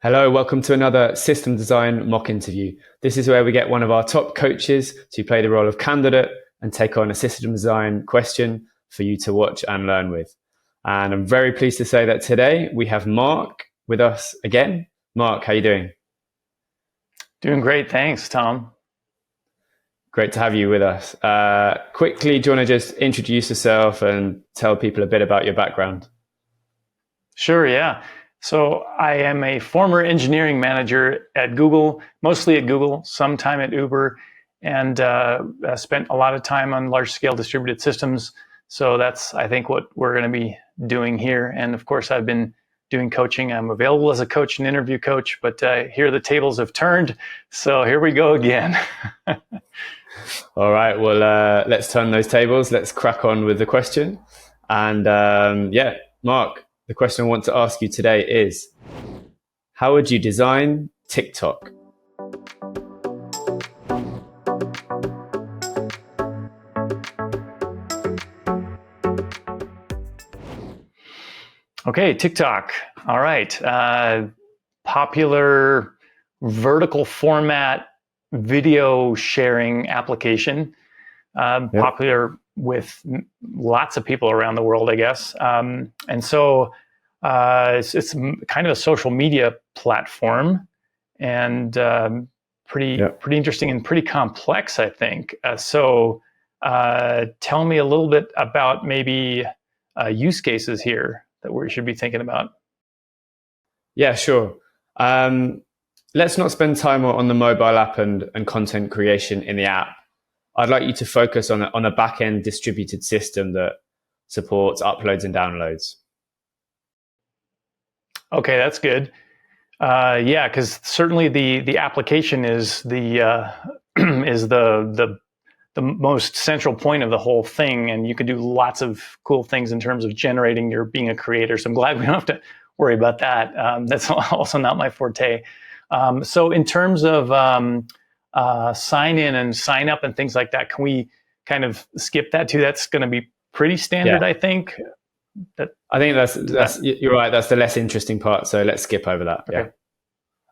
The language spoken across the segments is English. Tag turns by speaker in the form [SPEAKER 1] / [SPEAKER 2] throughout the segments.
[SPEAKER 1] Hello, welcome to another system design mock interview. This is where we get one of our top coaches to play the role of candidate and take on a system design question for you to watch and learn with. And I'm very pleased to say that today we have Mark with us again. Mark, how are you doing?
[SPEAKER 2] Doing great, thanks, Tom.
[SPEAKER 1] Great to have you with us. Quickly, do you want to just introduce yourself and tell people a bit about your background?
[SPEAKER 2] Sure, yeah. So I am a former engineering manager at Google, mostly at Google, some time at Uber, and spent a lot of time on large-scale distributed systems. So that's, I think, what we're going to be doing here. And of course, I've been doing coaching. I'm available as a coach and interview coach, but here the tables have turned. So here we go again.
[SPEAKER 1] All right, well, let's turn those tables. Let's crack on with the question. And Mark, the question I want to ask you today is, how would you design TikTok?
[SPEAKER 2] Okay, TikTok. All right. Popular vertical format video sharing application. Popular with lots of people around the world, I guess. And so it's kind of a social media platform, and pretty interesting and pretty complex, I think. So tell me a little bit about maybe use cases here that we should be thinking about.
[SPEAKER 1] Yeah, sure. Let's not spend time on the mobile app and content creation in the app. I'd like you to focus on a back-end distributed system that supports uploads and downloads.
[SPEAKER 2] Okay, that's good. Yeah, because certainly the application is the is the most central point of the whole thing, and you can do lots of cool things in terms of generating your being a creator. So I'm glad we don't have to worry about that. That's also not my forte. So in terms of sign in and sign up and things like that, can we kind of skip that too? That's going to be pretty standard, I think.
[SPEAKER 1] I think that's you're right. That's the less interesting part. So let's skip over that.
[SPEAKER 2] Okay. Yeah.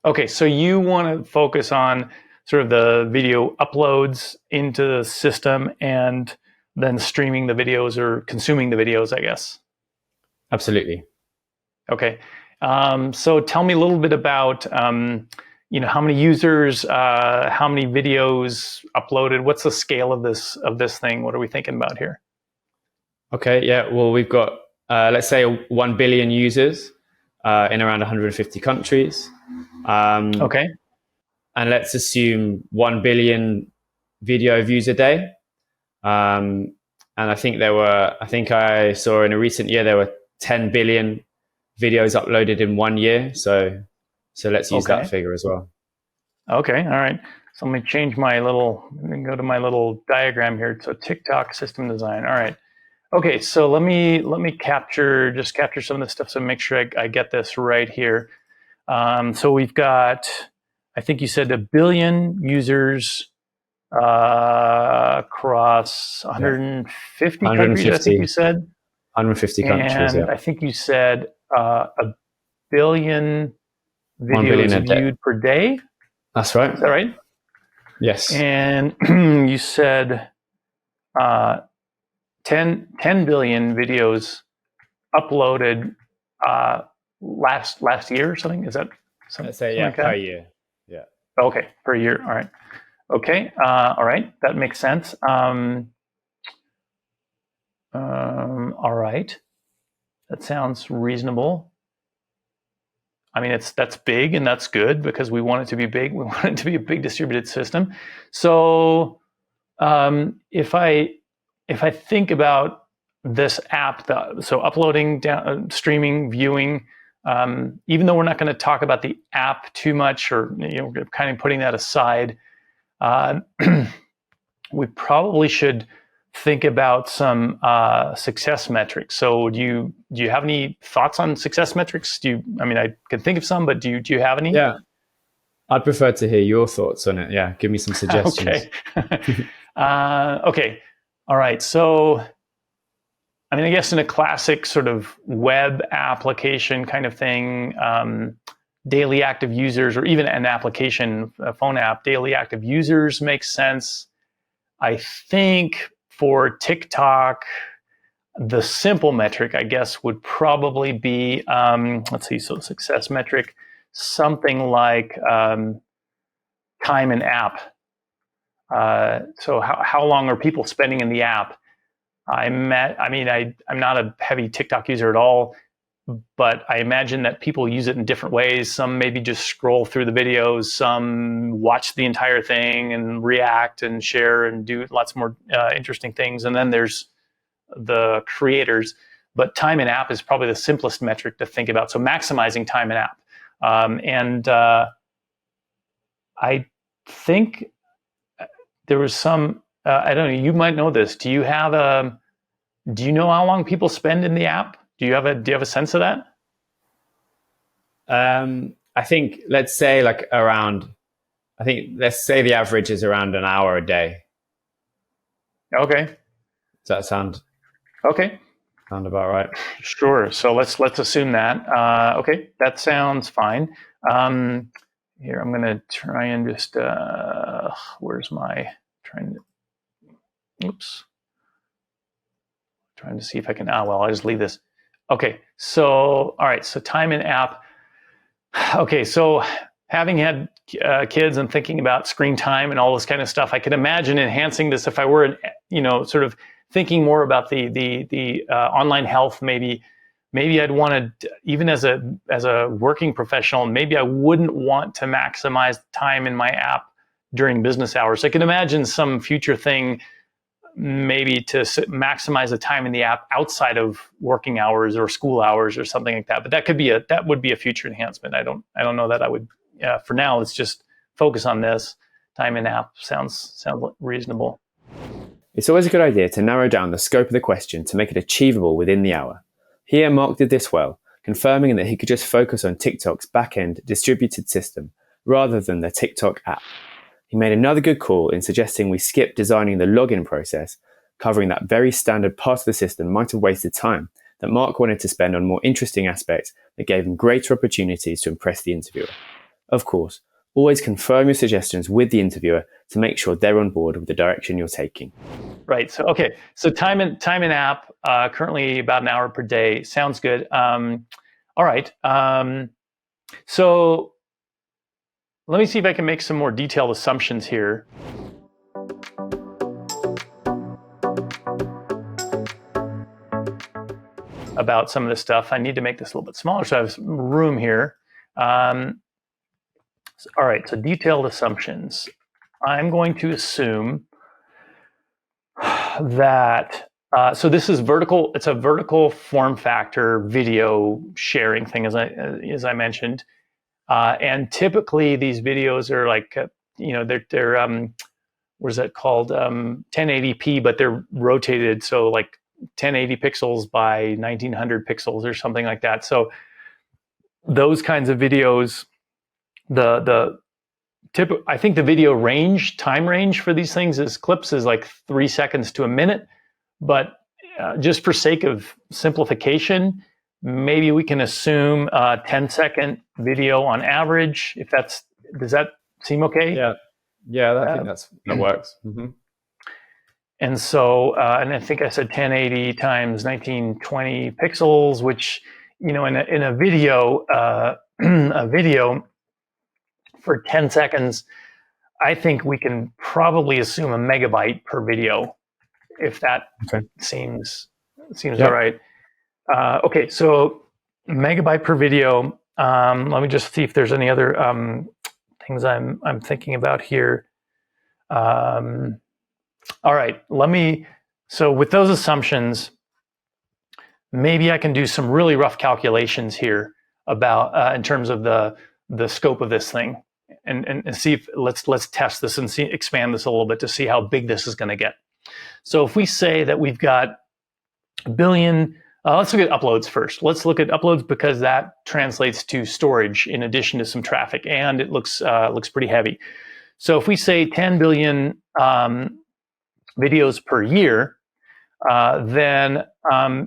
[SPEAKER 2] Okay. So you want to focus on sort of the video uploads into the system and then streaming the videos or consuming the videos, I guess.
[SPEAKER 1] Absolutely.
[SPEAKER 2] Okay. So tell me a little bit about, how many users, how many videos uploaded, what's the scale of this thing? What are we thinking about here?
[SPEAKER 1] Okay. Yeah. Well, we've got, let's say 1 billion users in around 150 countries.
[SPEAKER 2] Okay.
[SPEAKER 1] And let's assume 1 billion video views a day. And I think I saw in a recent year, there were 10 billion videos uploaded in 1 year. So let's use that figure as well.
[SPEAKER 2] Okay. All right. So let me go to my little diagram here. So TikTok system design. All right. Okay. So let me capture some of this stuff. So make sure I get this right here. So we've got, I think you said 1 billion users across 150 countries, I think you said.
[SPEAKER 1] 150 countries,
[SPEAKER 2] and I think you said 1 billion videos viewed per day.
[SPEAKER 1] That's right.
[SPEAKER 2] Is that right?
[SPEAKER 1] Yes.
[SPEAKER 2] And you said 10 billion videos uploaded last year or something? Is that something?
[SPEAKER 1] Let's say,
[SPEAKER 2] like
[SPEAKER 1] per year. Yeah.
[SPEAKER 2] Okay, per year. All right. Okay. All right. That makes sense. All right. That sounds reasonable. I mean, that's big, and that's good because we want it to be big. We want it to be a big distributed system. So if I think about this app, so uploading, streaming, viewing, even though we're not going to talk about the app too much, or kind of putting that aside, we probably should think about some success metrics. So do you have any thoughts on success metrics? I can think of some, but do you have any?
[SPEAKER 1] Yeah, I'd prefer to hear your thoughts on it. Yeah, give me some suggestions.
[SPEAKER 2] Okay. Okay. All right. So, I guess in a classic sort of web application kind of thing, daily active users, or even an application, a phone app, daily active users makes sense. I think for TikTok, the simple metric, I guess, would probably be, let's see, so success metric, something like time in app. So how long are people spending in the app? I'm not a heavy TikTok user at all, but I imagine that people use it in different ways. Some maybe just scroll through the videos, some watch the entire thing and react and share and do lots more interesting things. And then there's the creators. But time in app is probably the simplest metric to think about. So maximizing time in app. I think there was some, I don't know, you might know this. Do you know how long people spend in the app? Do you have a sense of that?
[SPEAKER 1] I think let's say the average is around an hour a day.
[SPEAKER 2] Okay.
[SPEAKER 1] Does that sound about right?
[SPEAKER 2] Sure. So let's assume that. Okay, that sounds fine. Here, I'm going to try and just, trying to see if I can, I'll just leave this. Okay, so, all right, so time in app. Okay, so having had kids and thinking about screen time and all this kind of stuff, I could imagine enhancing this if I were, sort of thinking more about the online health. Maybe I'd want to, even as a working professional, maybe I wouldn't want to maximize time in my app during business hours. I can imagine some future thing, maybe to maximize the time in the app outside of working hours or school hours or something like that. But that would be a future enhancement. I don't know that I would. For now, let's just focus on this. Time in app sounds reasonable.
[SPEAKER 1] It's always a good idea to narrow down the scope of the question to make it achievable within the hour. Here, Mark did this well, confirming that he could just focus on TikTok's back-end distributed system rather than the TikTok app. He made another good call in suggesting we skip designing the login process, covering that very standard part of the system might have wasted time that Mark wanted to spend on more interesting aspects that gave him greater opportunities to impress the interviewer. Of course, always confirm your suggestions with the interviewer to make sure they're on board with the direction you're taking.
[SPEAKER 2] Right. So, okay. So time in app, currently about an hour per day. Sounds good. All right. So let me see if I can make some more detailed assumptions here. About some of this stuff. I need to make this a little bit smaller so I have some room here. All right, so detailed assumptions. I'm going to assume that, so this is vertical, it's a vertical form factor video sharing thing, as I mentioned. And typically these videos are like, they're what is that called? 1080p, but they're rotated. So like 1080 pixels by 1900 pixels or something like that. So those kinds of videos, I think the video time range for these clips is like 3 seconds to a minute. But just for sake of simplification, maybe we can assume a 10-second video on average. Does that seem okay?
[SPEAKER 1] Yeah, I think that works. Mm-hmm.
[SPEAKER 2] And so, and I think I said 1080 times 1920 pixels, which, in a video, for 10 seconds, I think we can probably assume a megabyte per video, if that seems all right. Okay, so megabyte per video. Let me just see if there's any other things I'm thinking about here. All right, so with those assumptions, maybe I can do some really rough calculations here about in terms of the scope of this thing, and see if let's test this and expand this a little bit to see how big this is going to get. So if we say that we've got a billion, let's look at uploads first. Let's look at uploads because that translates to storage in addition to some traffic, and it looks pretty heavy. So if we say 10 billion videos per year, Then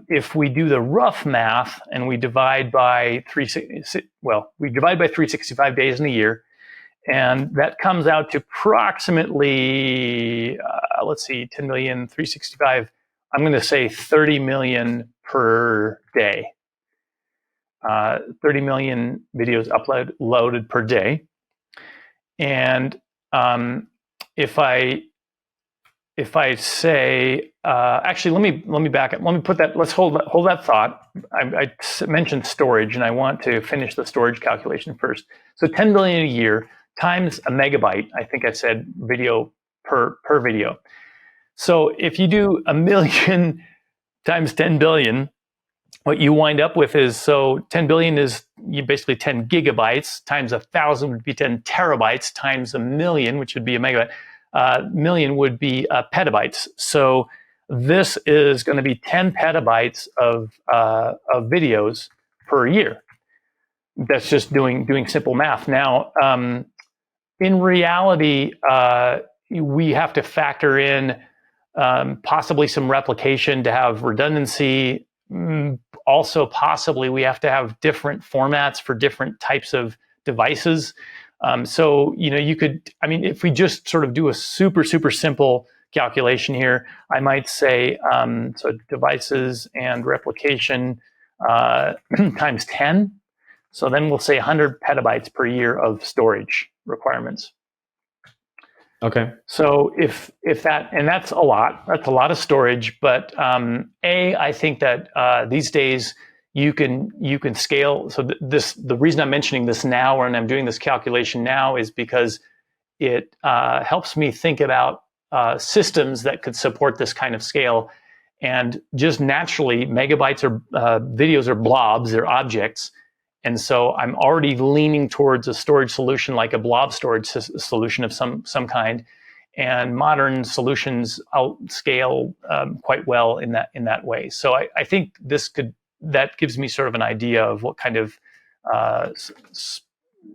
[SPEAKER 2] if we do the rough math and we divide by 365 days in a year, and that comes out to approximately, let's see, 10 million, 365, I'm going to say 30 million per day. 30 million videos uploaded per day. And if I say, actually, let me back up. Let me put that. Let's hold that thought. I mentioned storage, and I want to finish the storage calculation first. So 10 billion a year times a megabyte. I think I said video per video. So if you do a million times 10 billion, what you wind up with is, so 10 billion is basically 10 gigabytes times 1,000 would be 10 terabytes times a million, which would be a megabyte. Million would be petabytes. So this is going to be 10 petabytes of videos per year. That's just doing simple math. Now, in reality, we have to factor in possibly some replication to have redundancy. Also, possibly we have to have different formats for different types of devices. So, you could, if we just sort of do a super simple calculation here, I might say, so devices and replication times 10. So then we'll say 100 petabytes per year of storage requirements.
[SPEAKER 1] Okay.
[SPEAKER 2] So if that, and that's a lot of storage, but I think that these days you can scale. So the reason I'm mentioning this now, and I'm doing this calculation now, is because it helps me think about systems that could support this kind of scale. And just naturally, megabytes or videos are blobs, they're objects. And so I'm already leaning towards a storage solution like a blob storage solution of some kind. And modern solutions scale quite well in that way. So I think that gives me sort of an idea of what kind of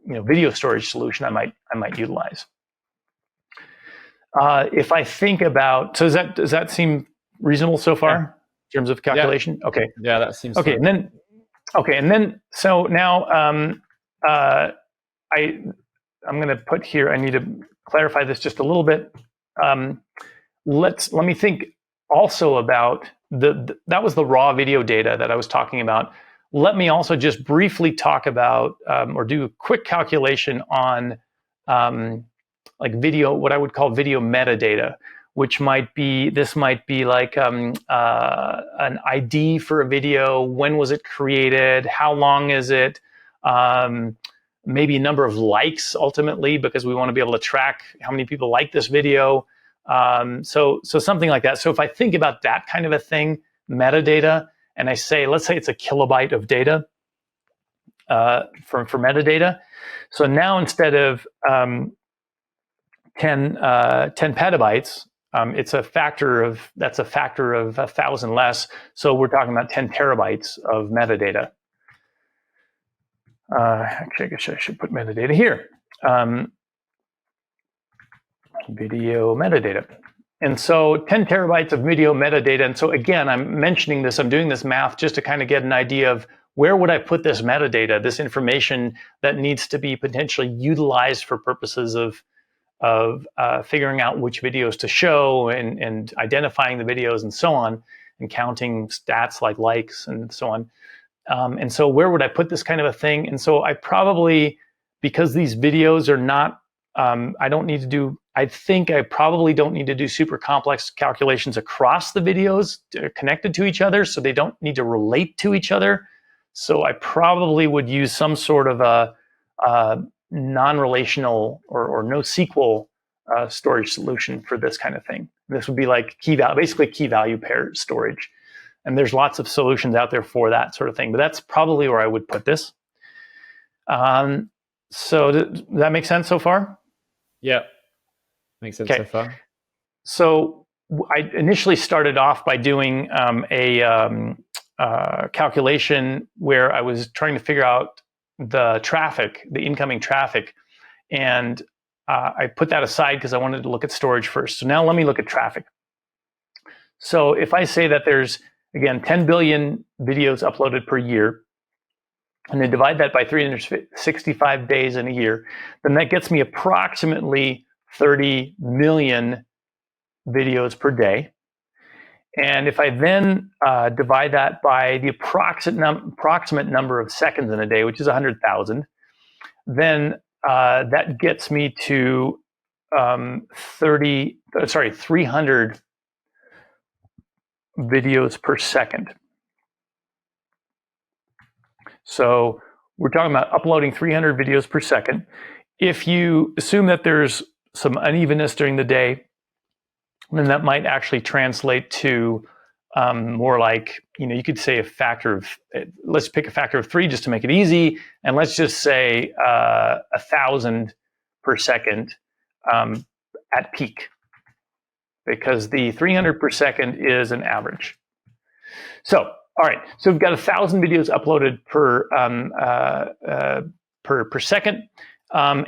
[SPEAKER 2] video storage solution I might utilize. If I think about, so does that seem reasonable so far in terms of calculation?
[SPEAKER 1] Yeah.
[SPEAKER 2] Okay.
[SPEAKER 1] Yeah, that seems
[SPEAKER 2] okay.
[SPEAKER 1] Fun.
[SPEAKER 2] And then so now I'm going to put here, I need to clarify this just a little bit. Let me think also about that was the raw video data that I was talking about. Let me also just briefly talk about or do a quick calculation on like video, what I would call video metadata, which might be like an ID for a video. When was it created? How long is it? Maybe a number of likes ultimately, because we want to be able to track how many people like this video. So something like that. So if I think about that kind of a thing, metadata, and I say, let's say it's a kilobyte of data for metadata. So now instead of 10 petabytes, it's a factor of 1,000 less. So we're talking about 10 terabytes of metadata. Actually, I guess I should put metadata here. Video metadata. And so 10 terabytes of video metadata. And so again, I'm mentioning this, I'm doing this math just to kind of get an idea of where would I put this metadata, this information that needs to be potentially utilized for purposes of figuring out which videos to show and identifying the videos and so on, and counting stats like likes and so on. And so where would I put this kind of a thing? And so I probably, because these videos are not, I think I probably don't need to do super complex calculations across the videos connected to each other, so they don't need to relate to each other. So I probably would use some sort of a non-relational or NoSQL storage solution for this kind of thing. This would be like basically key value pair storage. And there's lots of solutions out there for that sort of thing, but that's probably where I would put this. So does that make sense so far?
[SPEAKER 1] Yeah, makes sense so far.
[SPEAKER 2] So I initially started off by doing a calculation where I was trying to figure out the incoming traffic, and I put that aside because I wanted to look at storage first. So now let me look at traffic. So if I say that there's, again, 10 billion videos uploaded per year, and then divide that by 365 days in a year, then that gets me approximately 30 million videos per day. And if I then divide that by the approximate number of seconds in a day, which is 100,000, then that gets me to 300 videos per second. So we're talking about uploading 300 videos per second. If you assume that there's some unevenness during the day, then that might actually translate to more like, you could say a factor of, let's pick a factor of 3 just to make it easy, and let's just say 1,000 per second at peak, because the 300 per second is an average. So, all right, so we've got 1,000 videos uploaded per second, and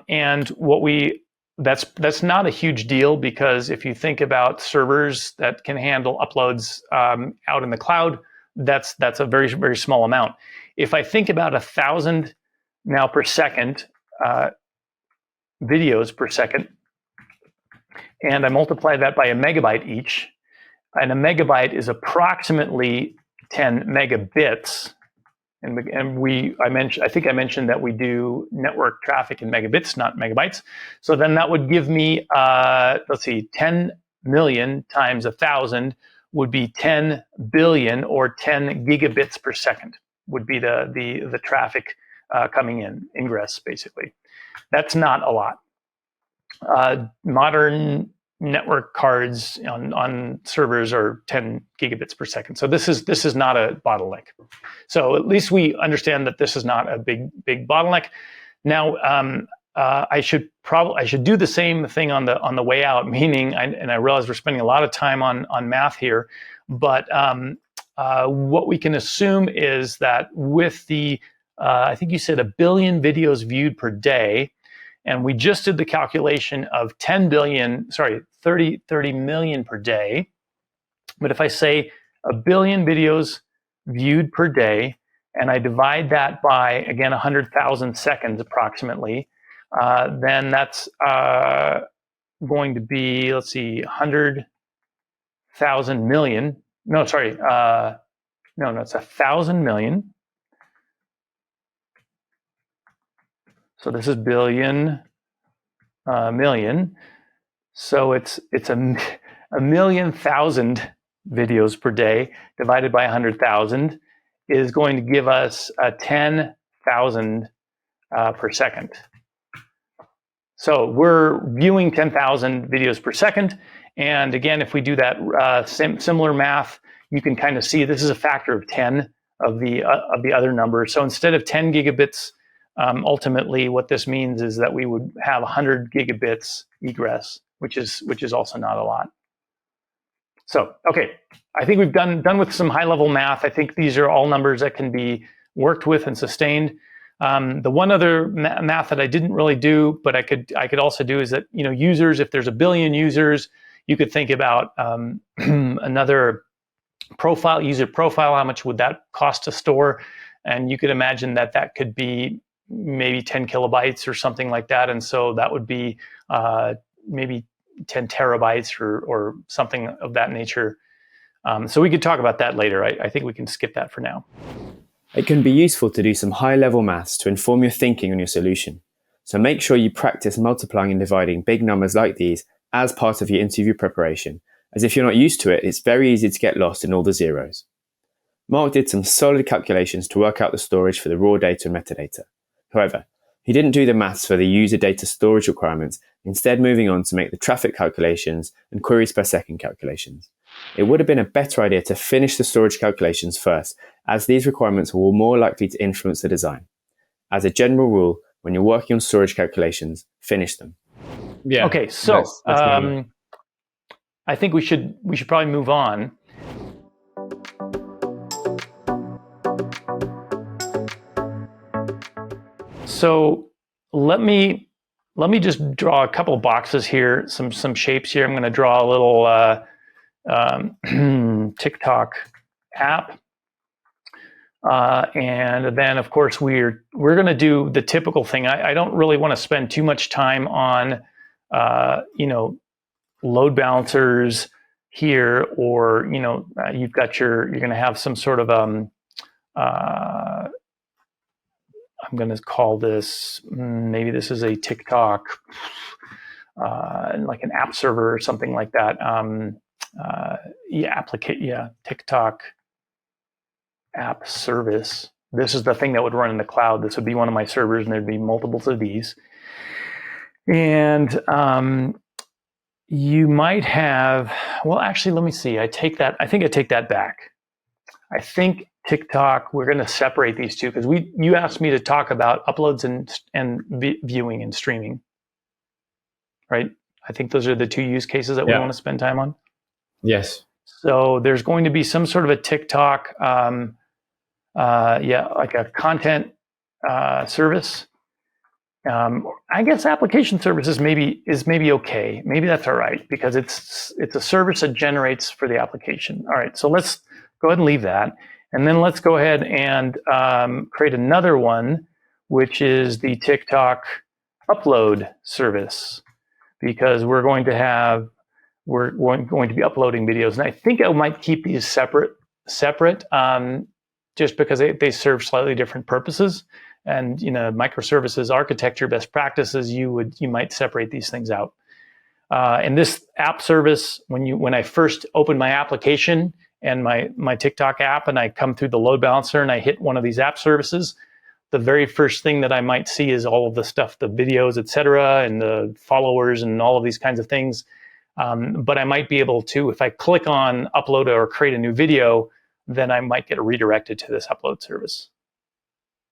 [SPEAKER 2] that's not a huge deal, because if you think about servers that can handle uploads out in the cloud, that's a very, very small amount. If I think about 1,000 now per second videos per second, and I multiply that by a megabyte each, and a megabyte is approximately 10 megabits. And I think I mentioned that we do network traffic in megabits, not megabytes. So then that would give me, 10 million times 1,000 would be 10 billion, or 10 gigabits per second would be the traffic coming in, ingress, basically. That's not a lot. Modern network cards on servers are 10 gigabits per second. So this is not a bottleneck. So at least we understand that this is not a big bottleneck. Now I should do the same thing on the way out. Meaning, and I realize we're spending a lot of time on math here, but what we can assume is that with the I think you said 1 billion videos viewed per day, and we just did the calculation of 30 million per day. But if I say 1 billion videos viewed per day, and I divide that by, again, 100,000 seconds approximately, then that's going to be, 100,000 million. No, sorry. No, it's 1,000 million. So this is billion, million. So it's a million thousand videos per day divided by 100,000 is going to give us 10,000 per second. So we're viewing 10,000 videos per second. And again, if we do that similar math, you can kind of see this is a factor of 10 of the other numbers. So instead of 10 gigabits, ultimately what this means is that we would have 100 gigabits egress, which is also not a lot. So, okay, I think we've done with some high-level math. I think these are all numbers that can be worked with and sustained. The one other math that I didn't really do, but I could also do, is that, users, if there's 1 billion users, you could think about another user profile. How much would that cost to store? And you could imagine that could be maybe 10 kilobytes or something like that. And so that would be maybe 10 terabytes or something of that nature. So we could talk about that later. I think we can skip that for now.
[SPEAKER 1] It can be useful to do some high-level maths to inform your thinking on your solution. So make sure you practice multiplying and dividing big numbers like these as part of your interview preparation, as if you're not used to it, it's very easy to get lost in all the zeros. Mark did some solid calculations to work out the storage for the raw data and metadata. However, he didn't do the maths for the user data storage requirements, instead moving on to make the traffic calculations and queries per second calculations. It would have been a better idea to finish the storage calculations first, as these requirements were more likely to influence the design. As a general rule, when you're working on storage calculations, finish them.
[SPEAKER 2] Yeah. Okay, so I think we should probably move on. So let me just draw a couple of boxes here, some shapes here. I'm going to draw a little TikTok app. And then, of course, we're going to do the typical thing. I don't really want to spend too much time on, load balancers here, or you've got you're going to have some sort of I'm going to call this, maybe this is a TikTok, like an app server or something like that. TikTok app service. This is the thing that would run in the cloud. This would be one of my servers, and there'd be multiples of these. And you might have, well, actually, let me see. I think I take that back. I think TikTok, we're going to separate these two, because you asked me to talk about uploads and viewing and streaming, right? I think those are the two use cases that we want to spend time on.
[SPEAKER 1] Yes.
[SPEAKER 2] So there's going to be some sort of a TikTok, like a content service. I guess application services is maybe okay. Maybe that's all right, because it's a service that generates for the application. All right, so let's go ahead and leave that. And then let's go ahead and create another one, which is the TikTok upload service, because we're going to be uploading videos. And I think I might keep these separate, just because they serve slightly different purposes. And microservices architecture best practices, you might separate these things out. And this app service, when I first open my application and my TikTok app, and I come through the load balancer and I hit one of these app services, the very first thing that I might see is all of the stuff, the videos, et cetera, and the followers and all of these kinds of things. But I might be able to, if I click on upload or create a new video, then I might get redirected to this upload service.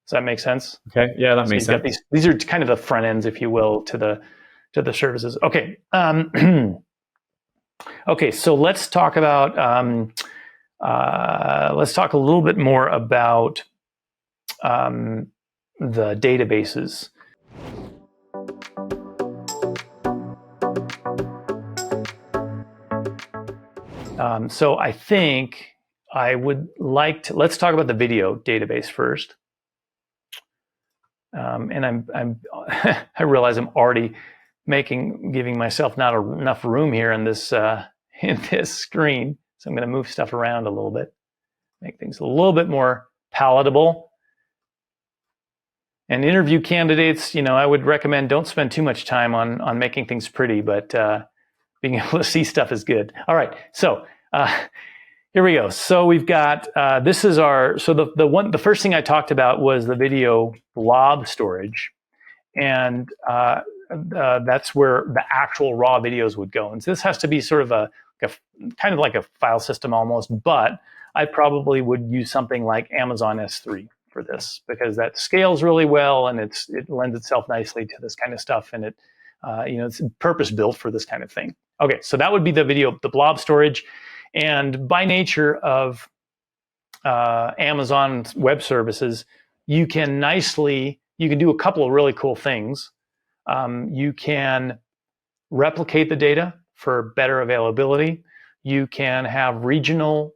[SPEAKER 2] Does that make sense?
[SPEAKER 1] Okay. Yeah, that makes sense.
[SPEAKER 2] These are kind of the front ends, if you will, to the services. Okay. Okay. So let's talk about a little bit more about the databases. So I think I would like to, let's talk about the video database first. And I realize I'm already giving myself not enough room here in this screen. So I'm going to move stuff around a little bit, make things a little bit more palatable. And interview candidates, I would recommend don't spend too much time on making things pretty, but being able to see stuff is good. All right, so here we go. So we've got this is our the first thing I talked about was the video blob storage, and that's where the actual raw videos would go. And so this has to be sort of a kind of like a file system almost, but I probably would use something like Amazon S3 for this, because that scales really well and it lends itself nicely to this kind of stuff, and it's purpose built for this kind of thing. Okay, so that would be the blob storage. And by nature of Amazon Web Services, you can do a couple of really cool things. You can replicate the data for better availability. You can have regional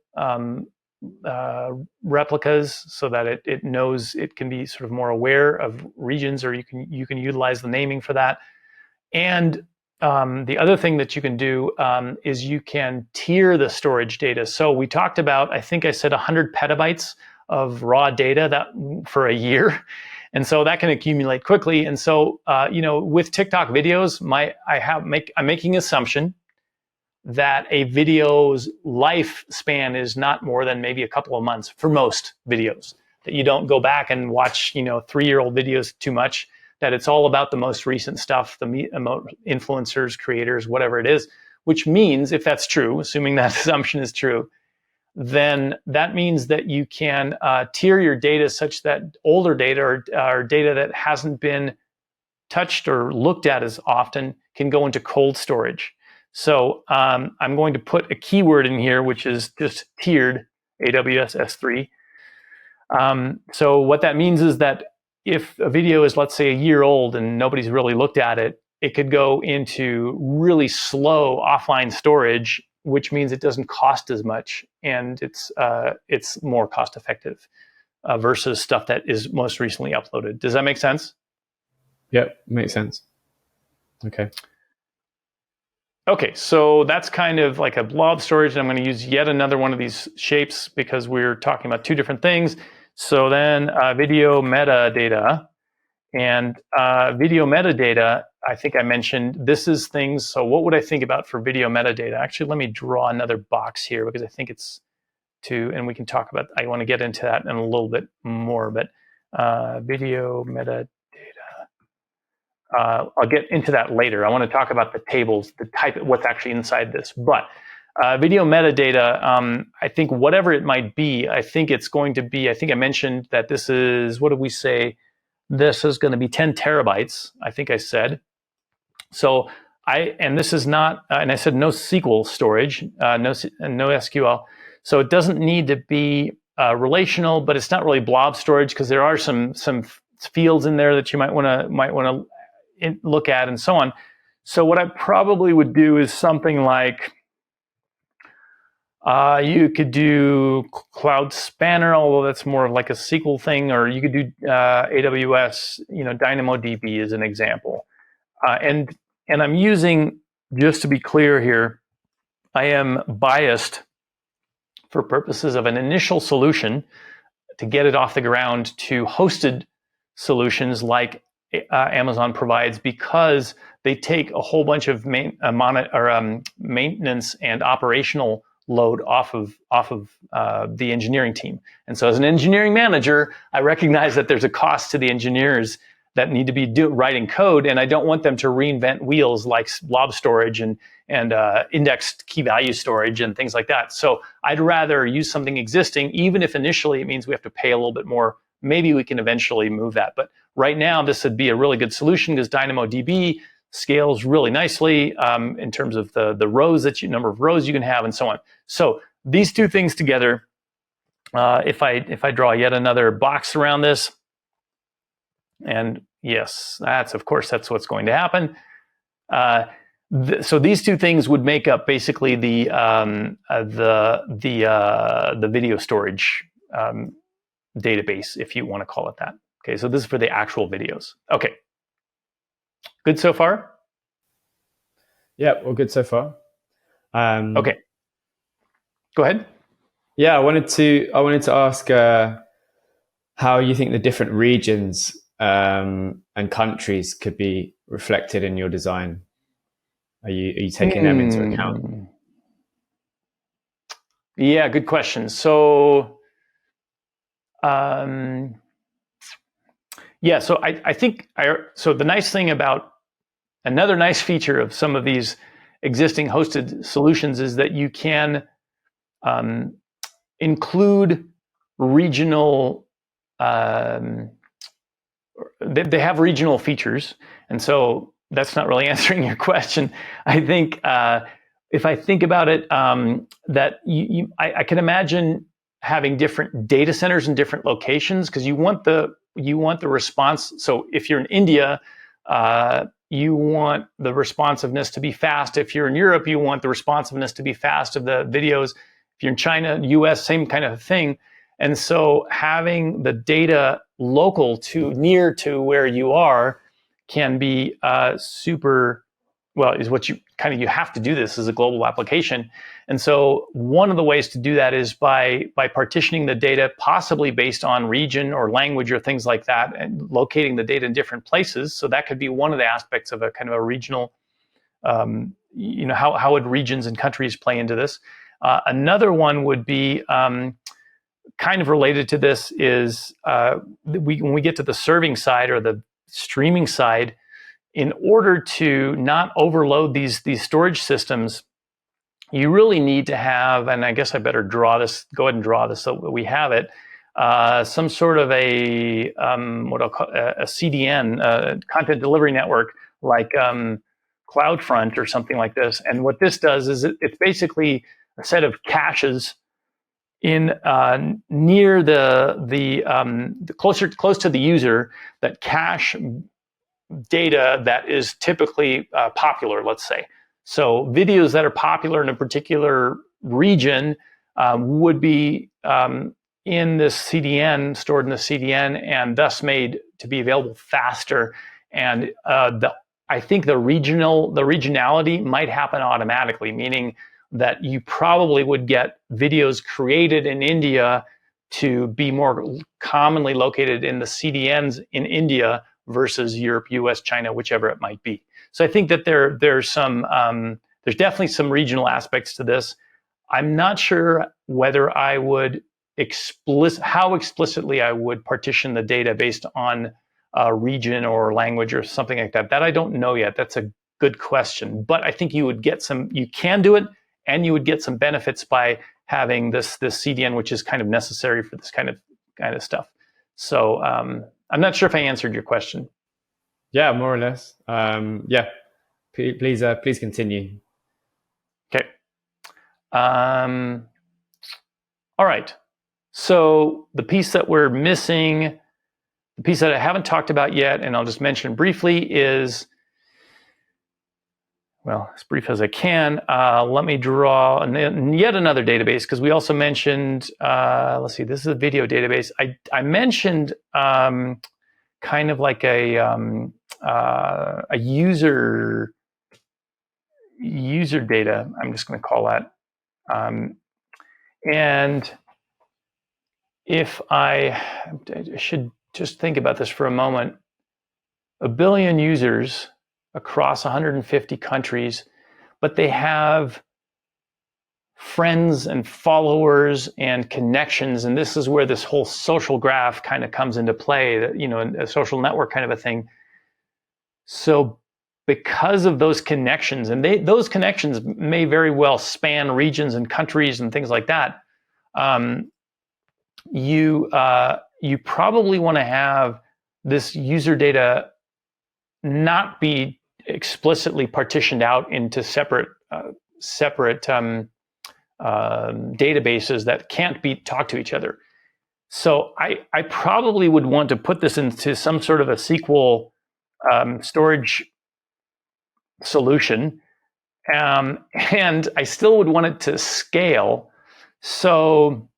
[SPEAKER 2] replicas so that it knows, it can be sort of more aware of regions, or you can utilize the naming for that. And the other thing that you can do is you can tier the storage data. So we talked about, I think I said 100 petabytes of raw data that for a year. And so that can accumulate quickly. And so, with TikTok videos, I'm making an assumption that a video's lifespan is not more than maybe a couple of months for most videos, that you don't go back and watch, 3-year-old videos too much, that it's all about the most recent stuff, the influencers, creators, whatever it is, which means, if that's true, assuming that assumption is true, then that means that you can tier your data such that older data or data that hasn't been touched or looked at as often can go into cold storage. So I'm going to put a keyword in here, which is just tiered AWS S3. So what that means is that if a video is, let's say, a year old and nobody's really looked at it, it could go into really slow offline storage which means it doesn't cost as much, and it's more cost effective versus stuff that is most recently uploaded. Does that make sense?
[SPEAKER 1] Yep, makes sense. Okay.
[SPEAKER 2] Okay, so that's kind of like a blob storage. I'm going to use yet another one of these shapes because we're talking about two different things. So then video metadata. And video metadata, I think I mentioned, this is things, so what would I think about for video metadata? Actually, let me draw another box here because I think it's and we can talk about, I want to get into that in a little bit more, but video metadata. I'll get into that later. I want to talk about the tables, the type, what's actually inside this. But video metadata, I think whatever it might be, I think it's going to be, I think I mentioned that this is, what did we say? This is going to be 10 terabytes, I think I said. So and this is not, and I said no SQL storage, no SQL. So it doesn't need to be relational, but it's not really blob storage because there are some fields in there that you might want to look at and so on. So what I probably would do is something like, you could do Cloud Spanner, although that's more of like a SQL thing, or you could do AWS, DynamoDB as an example. And I'm using, just to be clear here, I am biased for purposes of an initial solution to get it off the ground to hosted solutions like Amazon provides, because they take a whole bunch of maintenance and operational load off of the engineering team. And so as an engineering manager, I recognize that there's a cost to the engineers that need to be writing code, and I don't want them to reinvent wheels like blob storage and indexed key value storage and things like that. So I'd rather use something existing, even if initially it means we have to pay a little bit more. Maybe we can eventually move that. But right now, this would be a really good solution because DynamoDB scales really nicely in terms of the rows number of rows you can have and so on. So these two things together, if I draw yet another box around this, and yes, that's what's going to happen. So these two things would make up basically the video storage database, if you want to call it that. Okay, so this is for the actual videos. Okay, good so far?
[SPEAKER 1] Yeah, well, good so far.
[SPEAKER 2] Okay, go ahead.
[SPEAKER 1] Yeah, I wanted to ask how you think the different regions and countries could be reflected in your design. Are you taking them into account?
[SPEAKER 2] Yeah, good question. So, so I think so the nice thing about another nice feature of some of these existing hosted solutions is that you can include regional. They have regional features, and so that's not really answering your question. I think if I think about it, that I can imagine having different data centers in different locations because you want the response. So if you're in India, you want the responsiveness to be fast. If you're in Europe, you want the responsiveness to be fast of the videos. If you're in China, US, same kind of thing. And so having the data local near to where you are can be is what you have to do this as a global application. And so one of the ways to do that is by partitioning the data, possibly based on region or language or things like that, and locating the data in different places. So that could be one of the aspects of a kind of a regional, how would regions and countries play into this? Another one would be kind of related to this is when we get to the serving side or the streaming side, in order to not overload these storage systems, you really need to have, and I guess I better go ahead and draw this so that we have it, some sort of a CDN, content delivery network, like CloudFront or something like this. And what this does is it's basically a set of caches in near the close to the user that cache data that is typically popular, let's say. So videos that are popular in a particular region would be in this CDN, stored in the CDN, and thus made to be available faster. And I think the regionality might happen automatically, meaning that you probably would get videos created in India to be more commonly located in the CDNs in India versus Europe, US, China, whichever it might be. So I think that there's definitely some regional aspects to this. I'm not sure whether I would how explicitly I would partition the data based on region or language or something like that. That I don't know yet. That's a good question. But I think you can do it, and you would get some benefits by having this CDN, which is kind of necessary for this kind of stuff. So I'm not sure if I answered your question.
[SPEAKER 1] Yeah, more or less. Yeah, please continue.
[SPEAKER 2] Okay. All right. So the piece that we're missing, the piece that I haven't talked about yet, and I'll just mention briefly, is, well, as brief as I can, let me draw yet another database, because we also mentioned, let's see, this is a video database. I mentioned kind of like a user data, I'm just going to call that. And if I should just think about this for a moment, 1 billion users across 150 countries, but they have friends and followers and connections. And this is where this whole social graph kind of comes into play, a social network kind of a thing. So because of those connections, and those connections may very well span regions and countries and things like that, you probably want to have this user data not be explicitly partitioned out into separate databases that can't be talk to each other. So I probably would want to put this into some sort of a SQL storage solution, and I still would want it to scale. So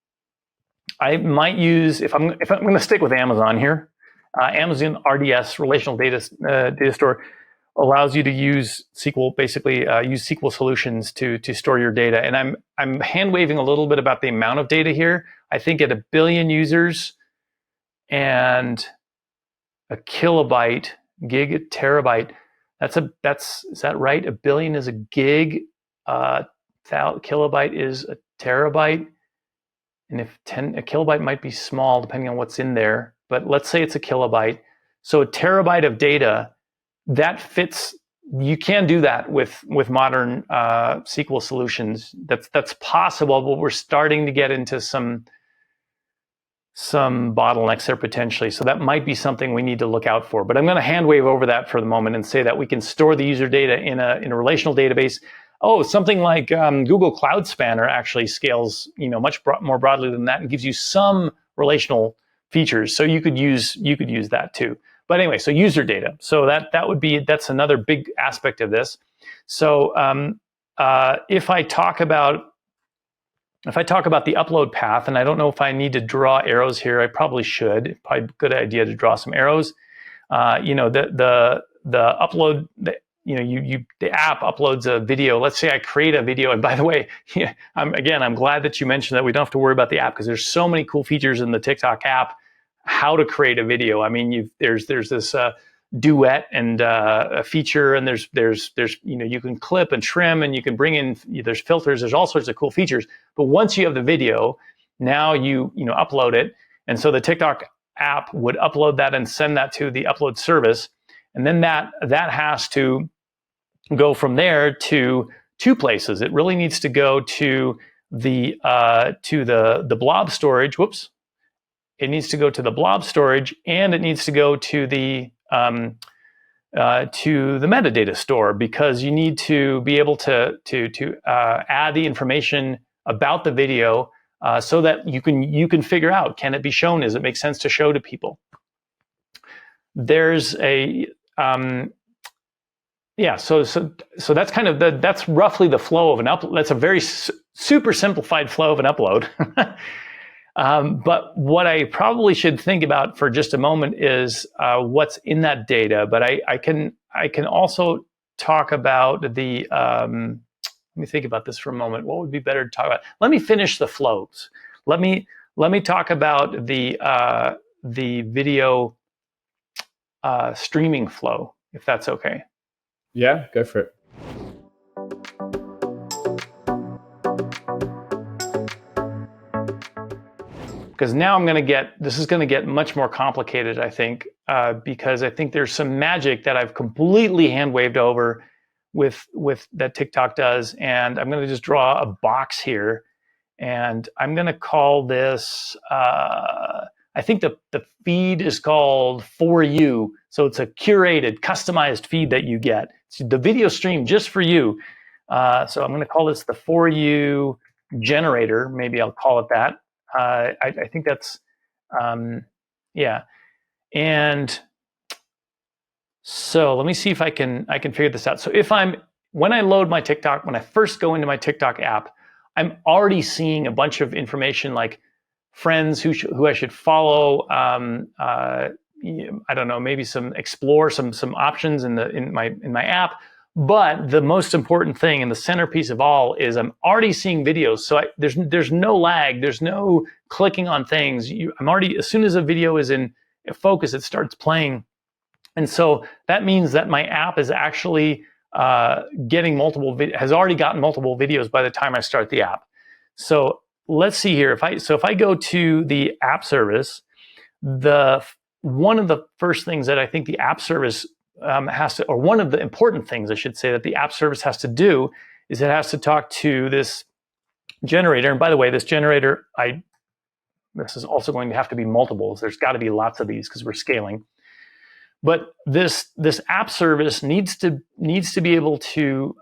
[SPEAKER 2] I might use, if I'm going to stick with Amazon here, Amazon RDS, Relational Data Store, allows you to use SQL, basically use SQL solutions to store your data. And I'm hand waving a little bit about the amount of data here. I think at 1 billion users and a kilobyte, gig, a terabyte, is that right? 1 billion is a gig, kilobyte is a terabyte. And if a kilobyte might be small, depending on what's in there, but let's say it's a kilobyte. So a terabyte of data, that fits. You can do that with modern SQL solutions. That's possible, but we're starting to get into some bottlenecks there potentially. So that might be something we need to look out for. But I'm going to hand wave over that for the moment and say that we can store the user data in a relational database. Oh, something like Google Cloud Spanner actually scales, much more broadly than that and gives you some relational features. So you could use that too. But anyway, so user data. So that's another big aspect of this. So if I talk about the upload path, and I don't know if I need to draw arrows here, I probably should. Probably a good idea to draw some arrows. The upload. The app uploads a video. Let's say I create a video, and by the way, I'm glad that you mentioned that we don't have to worry about the app, because there's so many cool features in the TikTok app. How to create a video? I mean, there's this duet and a feature, and there's you can clip and trim, and you can bring in. There's filters. There's all sorts of cool features. But once you have the video, now you upload it, and so the TikTok app would upload that and send that to the upload service, and then that has to go from there to two places. It really needs to go to the blob storage. Whoops. It needs to go to the blob storage, and it needs to go to the metadata store, because you need to be able to add the information about the video so that you can figure out, can it be shown? Does it make sense to show to people? There's a Yeah, so that's kind of that's roughly the flow of an upload. That's a very super simplified flow of an upload. But what I probably should think about for just a moment is what's in that data. But I can also talk about the. Let me think about this for a moment. What would be better to talk about? Let me finish the flows. Let me talk about the video streaming flow, if that's okay.
[SPEAKER 1] Yeah, go for it.
[SPEAKER 2] Because now this is going to get much more complicated, I think, because I think there's some magic that I've completely hand-waved over with that TikTok does. And I'm going to just draw a box here. And I'm going to call this, I think the feed is called For You. So it's a curated, customized feed that you get. It's the video stream just for you. So I'm going to call this the For You generator. Maybe I'll call it that. I think that's, yeah. And so let me see if I can figure this out. So when I load my TikTok, when I first go into my TikTok app, I'm already seeing a bunch of information like friends who I should follow. I don't know, maybe explore some options in my app. But the most important thing and the centerpiece of all is I'm already seeing videos. So there's no lag. There's no clicking on things. I'm already, as soon as a video is in focus, it starts playing. And so that means that my app is actually has already gotten multiple videos by the time I start the app. So let's see here. If I go to the app service, one of the first things that I think the app service has to, or one of the important things I should say that the app service has to do is it has to talk to this generator. And by the way, this generator, this is also going to have to be multiples. There's got to be lots of these because we're scaling. But this app service needs to be able to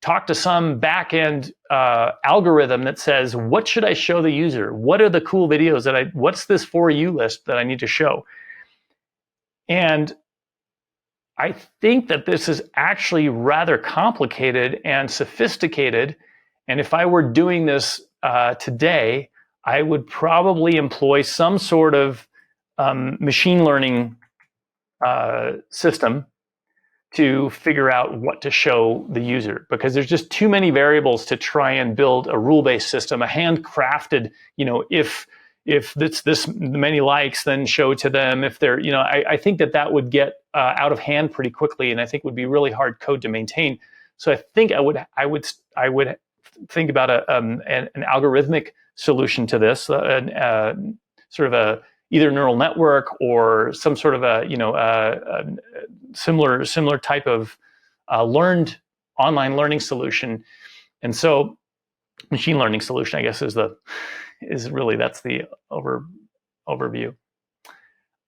[SPEAKER 2] talk to some back-end algorithm that says, what should I show the user? What are the cool videos what's this For You list that I need to show? And I think that this is actually rather complicated and sophisticated. And if I were doing this today, I would probably employ some sort of machine learning system to figure out what to show the user, because there's just too many variables to try and build a rule-based system, a handcrafted, if it's this many likes, then show to them. If they're, I think that would get out of hand pretty quickly, and I think would be really hard code to maintain. So I think I would think about an algorithmic solution to this, sort of a either neural network or some sort of a similar type of online learning solution. And so machine learning solution, I guess, is really, that's the overview.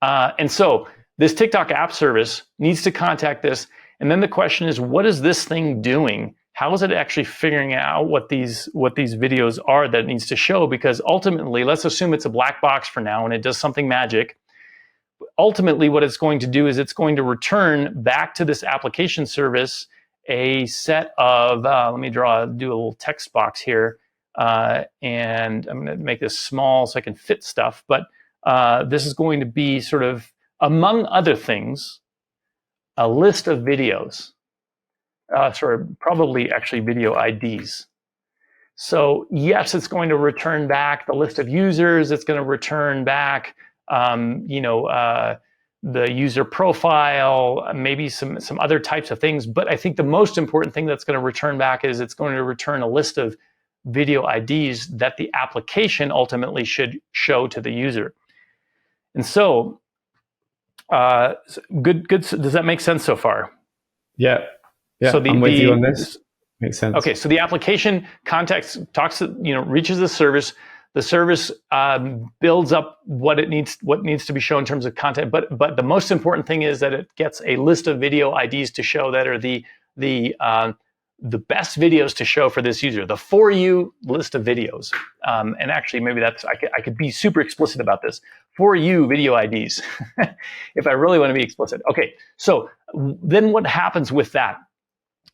[SPEAKER 2] And so this TikTok app service needs to contact this. And then the question is, what is this thing doing? How is it actually figuring out what these videos are that it needs to show? Because ultimately, let's assume it's a black box for now and it does something magic. Ultimately, what it's going to do is it's going to return back to this application service a set of, let me do a little text box here. And I'm going to make this small so I can fit stuff. But this is going to be sort of, among other things, a list of videos. Probably actually video IDs. So yes, it's going to return back the list of users. It's going to return back, the user profile, maybe some other types of things. But I think the most important thing that's going to return back is it's going to return a list of video IDs that the application ultimately should show to the user. And so, good. Does that make sense so far?
[SPEAKER 1] Yeah. Yeah, so I'm with you on this. Makes sense. Okay,
[SPEAKER 2] so the application reaches the service. The service builds up what needs to be shown in terms of content. But the most important thing is that it gets a list of video IDs to show that are the best videos to show for this user. The For You list of videos. And actually, maybe I could be super explicit about this. For You video IDs, if I really want to be explicit. Okay, so then what happens with that?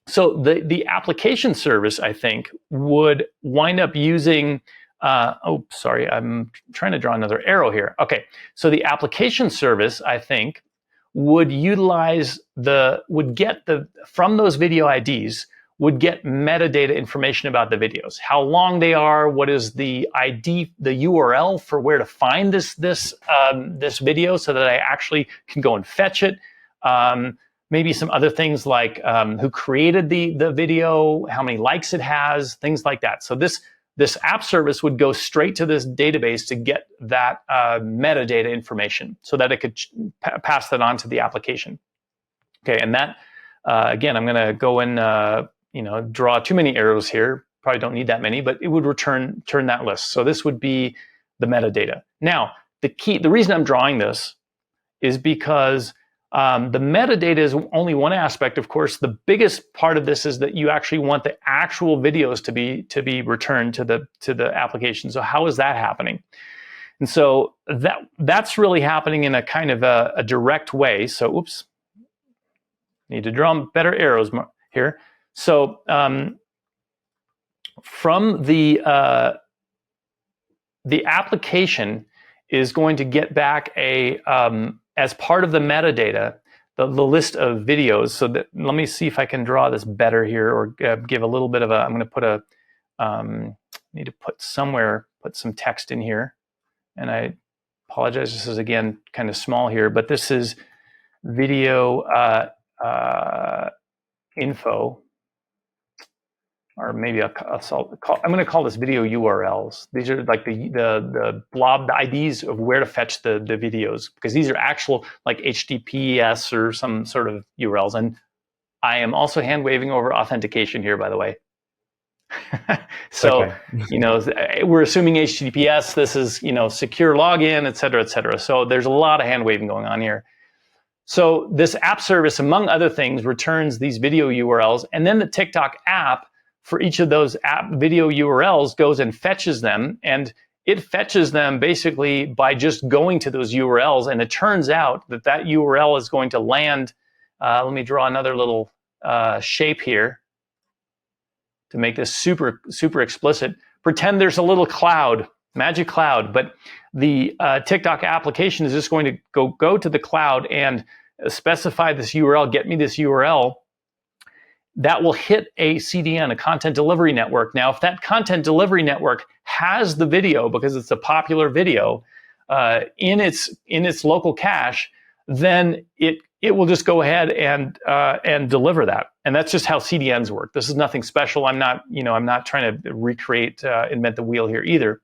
[SPEAKER 2] So the application service, I think, would wind up using, sorry, I'm trying to draw another arrow here. Okay, so the application service, I think, would get from those video IDs, would get metadata information about the videos, how long they are, what is the ID, the URL for where to find this video, so that I actually can go and fetch it. Maybe some other things like who created the video, how many likes it has, things like that. So this app service would go straight to this database to get that metadata information, so that it could pass that on to the application. Okay, and that again, I'm going to go and draw too many arrows here. Probably don't need that many, but it would turn that list. So this would be the metadata. Now, the reason I'm drawing this is because the metadata is only one aspect. Of course, the biggest part of this is that you actually want the actual videos to be returned to the application. So how is that happening? And so that's really happening in a kind of a direct way. So, oops, need to draw better arrows here. So from the application is going to get back as part of the metadata, the list of videos. So let me see if I can draw this better here, or give a little bit of I'm going to put need to put some text in here. And I apologize, this is again kind of small here, but this is video info, or maybe I'm going to call this video URLs. These are like the blob, the IDs of where to fetch the videos, because these are actual like HTTPS or some sort of URLs. And I am also hand waving over authentication here, by the way. So, okay. We're assuming HTTPS, this is, secure login, et cetera, et cetera. So there's a lot of hand waving going on here. So this app service, among other things, returns these video URLs, and then the TikTok app, for each of those app video URLs, goes and fetches them, and it fetches them basically by just going to those URLs, and it turns out that URL is going to land, let me draw another little shape here to make this super, super explicit. Pretend there's a little cloud, magic cloud, but the TikTok application is just going to go to the cloud and specify this URL, get me this URL, that will hit a CDN, a content delivery network. Now, if that content delivery network has the video, because it's a popular video, in its local cache, then it will just go ahead and deliver that. And that's just how CDNs work. This is nothing special. I'm not trying to invent the wheel here either.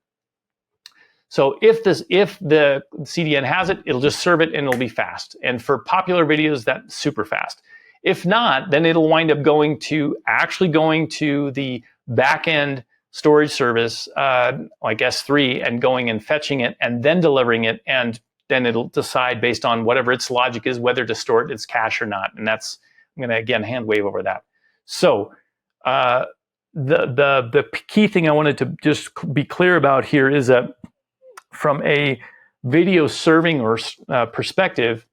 [SPEAKER 2] So if the CDN has it, it'll just serve it and it'll be fast. And for popular videos, that's super fast. If not, then it'll wind up going to the backend storage service, like S3, and going and fetching it and then delivering it. And then it'll decide based on whatever its logic is, whether to store it in its cache or not. And I'm going to, again, hand wave over that. So the key thing I wanted to just be clear about here is that from a video serving or perspective,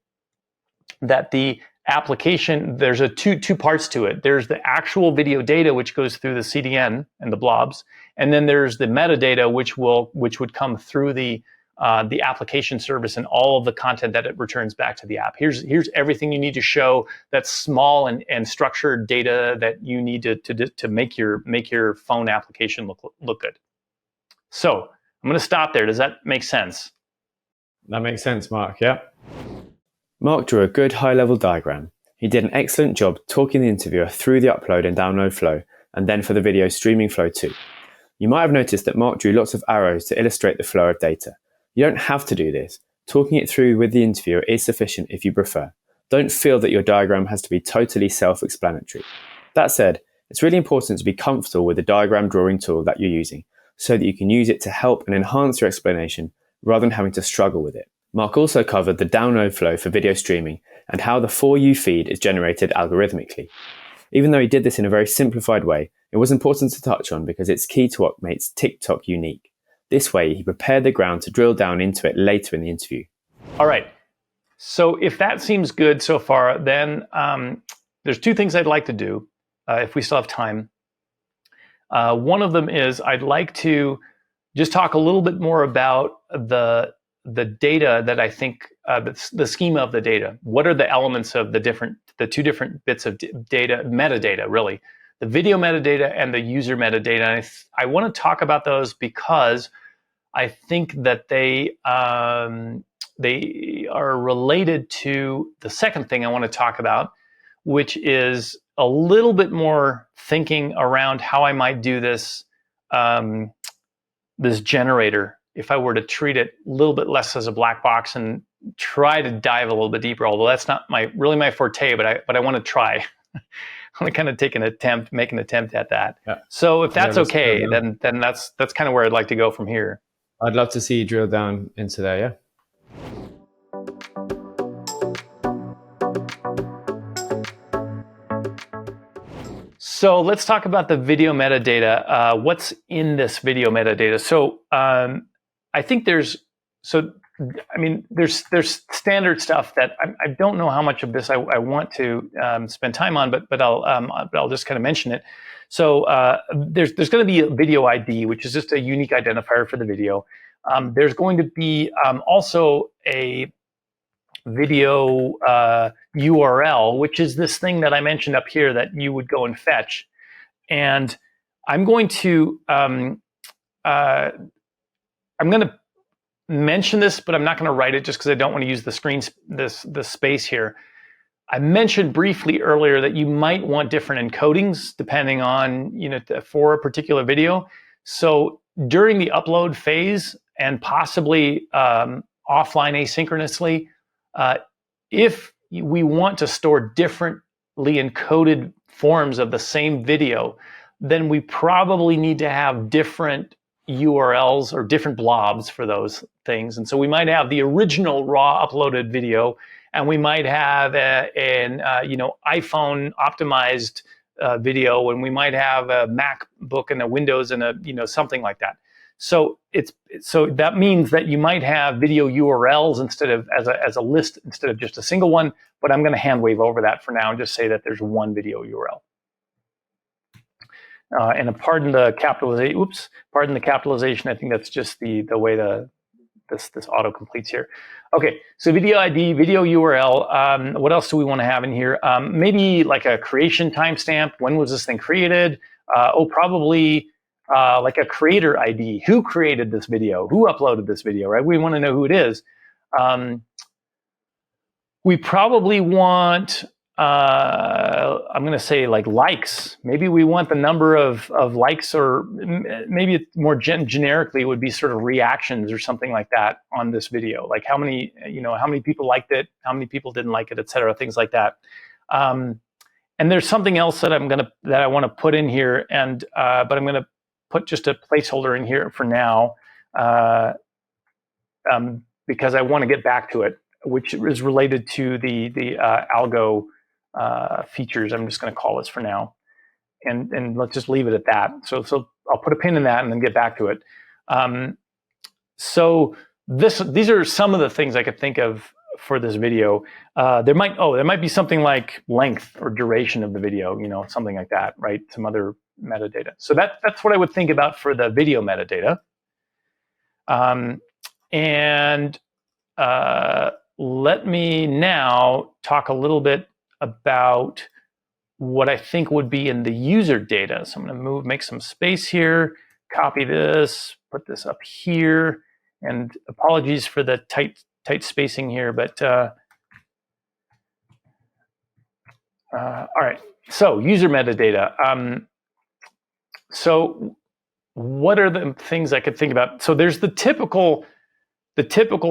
[SPEAKER 2] that the application, there's two parts to it. There's the actual video data, which goes through the CDN and the blobs, and then there's the metadata, which would come through the application service and all of the content that it returns back to the app. Here's everything you need to show that's small and structured data that you need to make your phone application look good. So I'm going to stop there. Does that make sense?
[SPEAKER 1] That makes sense, Mark. Yeah. Mark drew a good high-level diagram. He did an excellent job talking the interviewer through the upload and download flow, and then for the video streaming flow too. You might have noticed that Mark drew lots of arrows to illustrate the flow of data. You don't have to do this. Talking it through with the interviewer is sufficient if you prefer. Don't feel that your diagram has to be totally self-explanatory. That said, it's really important to be comfortable with the diagram drawing tool that you're using, so that you can use it to help and enhance your explanation rather than having to struggle with it. Mark also covered the download flow for video streaming and how the For You feed is generated algorithmically. Even though he did this in a very simplified way, it was important to touch on because it's key to what makes TikTok unique. This way, he prepared the ground to drill down into it later in the interview.
[SPEAKER 2] All right. So if that seems good so far, then there's two things I'd like to do. if we still have time. One of them is I'd like to just talk a little bit more about the data that I think, the schema of the data. What are the elements of the two different bits of data, metadata, really, the video metadata and the user metadata. And I want to talk about those because I think that they are related to the second thing I want to talk about, which is a little bit more thinking around how I might do this this generator if I were to treat it a little bit less as a black box and try to dive a little bit deeper. Although that's not really my forte, but I want to try. I want to kind of make an attempt at that. Yeah. So if that's okay, then that's kind of where I'd like to go from here.
[SPEAKER 1] I'd love to see you drill down into there. Yeah.
[SPEAKER 2] So let's talk about the video metadata. What's in this video metadata? So I think there's standard stuff that I don't know how much of this I want to spend time on, but I'll just kind of mention it. So there's going to be a video ID, which is just a unique identifier for the video. There's going to be also a video URL, which is this thing that I mentioned up here that you would go and fetch. And I'm going to mention this, but I'm not going to write it just because I don't want to use the space here. I mentioned briefly earlier that you might want different encodings depending on, for a particular video. So during the upload phase and possibly offline asynchronously, if we want to store differently encoded forms of the same video, then we probably need to have different URLs or different blobs for those things. And so we might have the original raw uploaded video, and we might have an iPhone optimized video, and we might have a MacBook and a Windows and something like that. So that means that you might have video URLs instead of as a list instead of just a single one. But I'm going to hand wave over that for now and just say that there's one video URL. And pardon the capitalization. I think that's just the way this auto completes here. Okay, so video ID, video URL. What else do we want to have in here? Maybe like a creation timestamp. When was this thing created? Probably like a creator ID. Who created this video? Who uploaded this video? Right? We want to know who it is. We probably want. I'm going to say like likes. Maybe we want the number of likes, or maybe more generically it would be sort of reactions or something like that on this video. Like how many people liked it, how many people didn't like it, et cetera, things like that. And there's something else that I want to put in here, but I'm going to put just a placeholder in here for now because I want to get back to it, which is related to the algo features. I'm just going to call this for now, and let's just leave it at that. So I'll put a pin in that and then get back to it. So these are some of the things I could think of for this video. There might be something like length or duration of the video, something like that, right? Some other metadata. So that's what I would think about for the video metadata. Let me now talk a little bit about what I think would be in the user data. So I'm going to make some space here, copy this, put this up here, and apologies for the tight spacing here, but all right. So user metadata. So what are the things I could think about? So there's the typical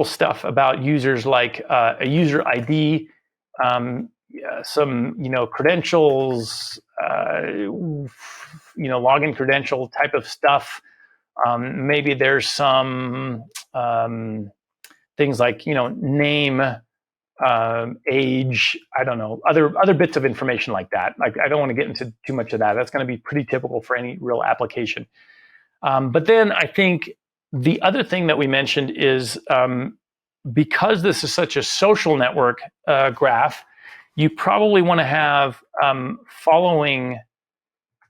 [SPEAKER 2] stuff about users, like a user ID, some credentials, login credential type of stuff. Maybe there's some things like name, age, I don't know, other bits of information like that. Like I don't want to get into too much of that. That's going to be pretty typical for any real application. But then I think the other thing that we mentioned is because this is such a social network graph, you probably want to have following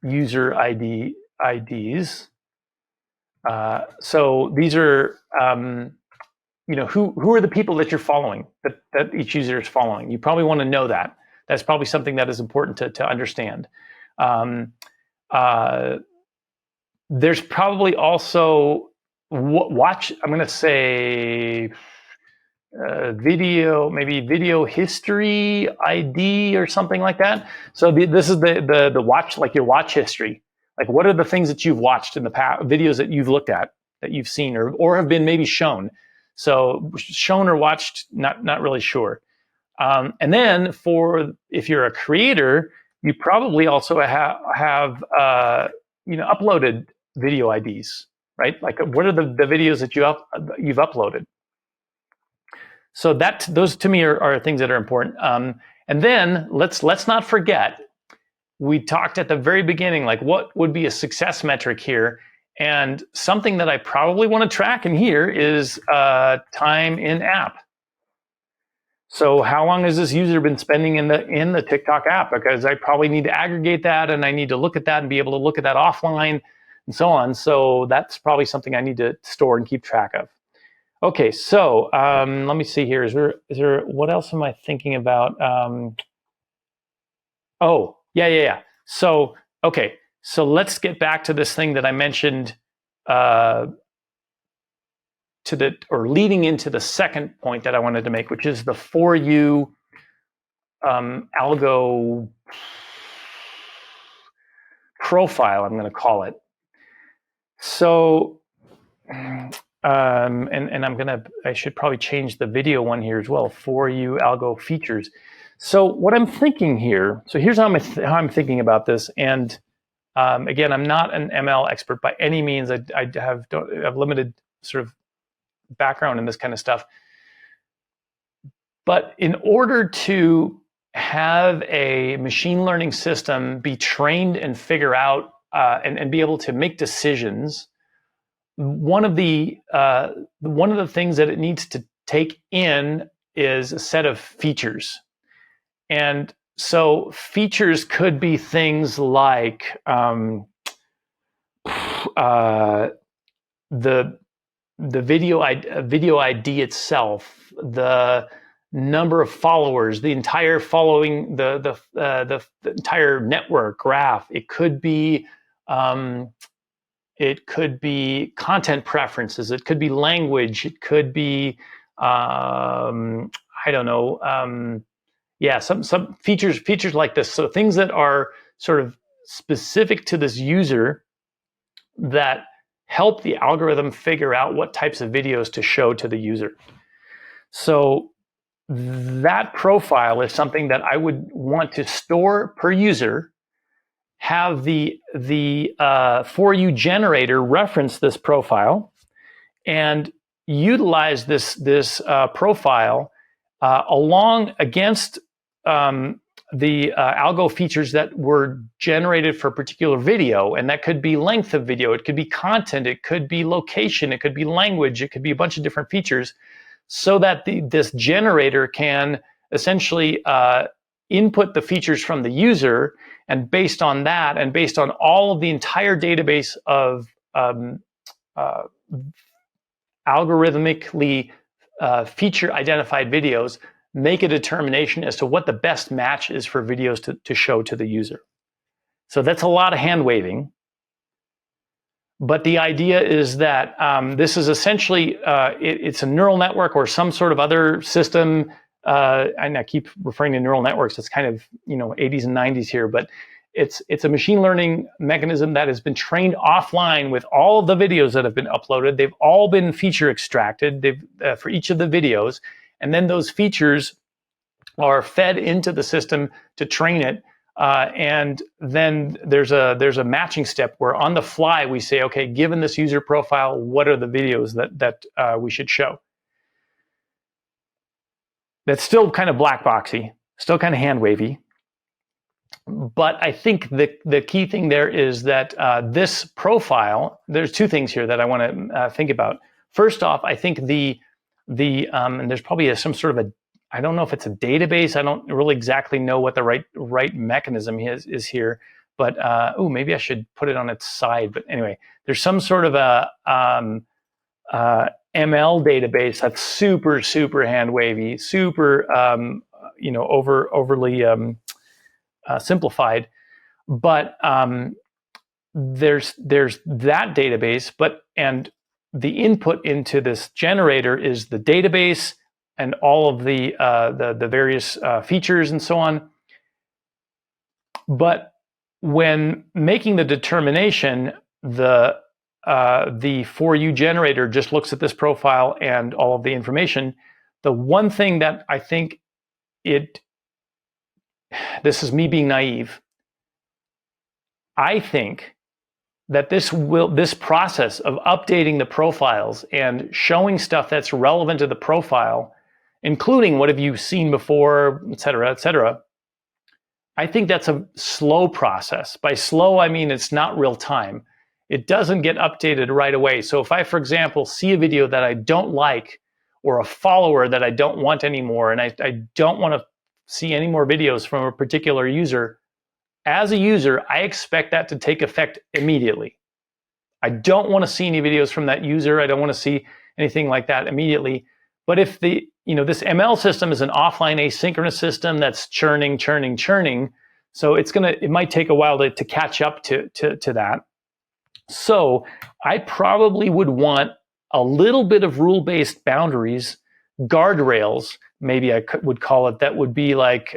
[SPEAKER 2] user IDs. So these are, who are the people that you're following, that each user is following. You probably want to know that. That's probably something that is important to understand. There's probably also watch. I'm going to say video history ID or something like that. So this is the watch, like your watch history. Like, what are the things that you've watched in the past, videos that you've looked at, that you've seen, or have been maybe shown. So shown or watched, not really sure. And then if you're a creator, you probably also have uploaded video IDs, right? Like, what are the videos that you've uploaded? So those to me are things that are important. And then let's not forget, we talked at the very beginning, like, what would be a success metric here? And something that I probably want to track in here is time in app. So how long has this user been spending in the TikTok app? Because I probably need to aggregate that, and I need to look at that and be able to look at that offline and so on. So that's probably something I need to store and keep track of. Okay, so let me see here. Is there what else am I thinking about? Oh, yeah. So, okay, so let's get back to this thing that I mentioned leading into the second point that I wanted to make, which is the for you algo profile, I'm going to call it. So, and I should probably change the video one here as well. For you algo features. So what I'm thinking here, so here's how I'm thinking about this. And again, I'm not an ML expert by any means. I have limited sort of background in this kind of stuff. But in order to have a machine learning system be trained and figure out and be able to make decisions, one of the things that it needs to take in is a set of features. And so features could be things like the video ID itself, the number of followers, the entire following, the entire network graph. It could be content preferences. It could be language. It could be I don't know. Some features like this. So things that are sort of specific to this user that help the algorithm figure out what types of videos to show to the user. So that profile is something that I would want to store per user, have the for you generator reference this profile, and utilize this profile along against the algo features that were generated for a particular video. And that could be length of video, it could be content, it could be location, it could be language, it could be a bunch of different features, so that this generator can essentially input the features from the user, and based on that, and based on all of the entire database of algorithmically feature identified videos, make a determination as to what the best match is for videos to show to the user. So that's a lot of hand waving. But the idea is that this is essentially, it's a neural network or some sort of other system. And I keep referring to neural networks. It's kind of 80s and 90s here, but it's a machine learning mechanism that has been trained offline with all of the videos that have been uploaded. They've all been feature extracted for each of the videos. And then those features are fed into the system to train it. And then there's a matching step where on the fly we say, okay, given this user profile, what are the videos that we should show? That's still kind of black boxy, still kind of hand wavy. But I think the key thing there is that this profile, there's two things here that I want to think about. First off, I think and there's probably some sort of I don't know if it's a database. I don't really exactly know what the right mechanism is here. but maybe I should put it on its side. But anyway, there's some sort of a ML database that's super, super hand wavy, super, overly simplified. But there's that database, and the input into this generator is the database and all of the various features and so on. But when making the determination, the for you generator just looks at this profile and all of the information. The one thing that I think this is me being naive, I think that this process of updating the profiles and showing stuff that's relevant to the profile, including what have you seen before, et cetera, I think that's a slow process. By slow, I mean it's not real time. It doesn't get updated right away. So if I, for example, see a video that I don't like, or a follower that I don't want anymore, and I don't want to see any more videos from a particular user, as a user, I expect that to take effect immediately. I don't want to see any videos from that user. I don't want to see anything like that immediately. But if this ML system is an offline asynchronous system that's churning, so it might take a while to catch up to that. So I probably would want a little bit of rule-based boundaries, guardrails, maybe I would call it, that would be like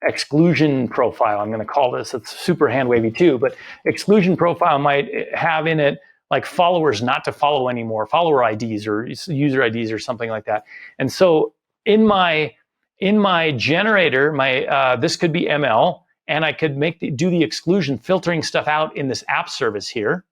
[SPEAKER 2] exclusion profile. I'm going to call this. It's super hand wavy too, but exclusion profile might have in it like followers not to follow anymore, follower IDs or user IDs or something like that. And so in my generator, this could be ML, and I could do the exclusion, filtering stuff out in this app service here,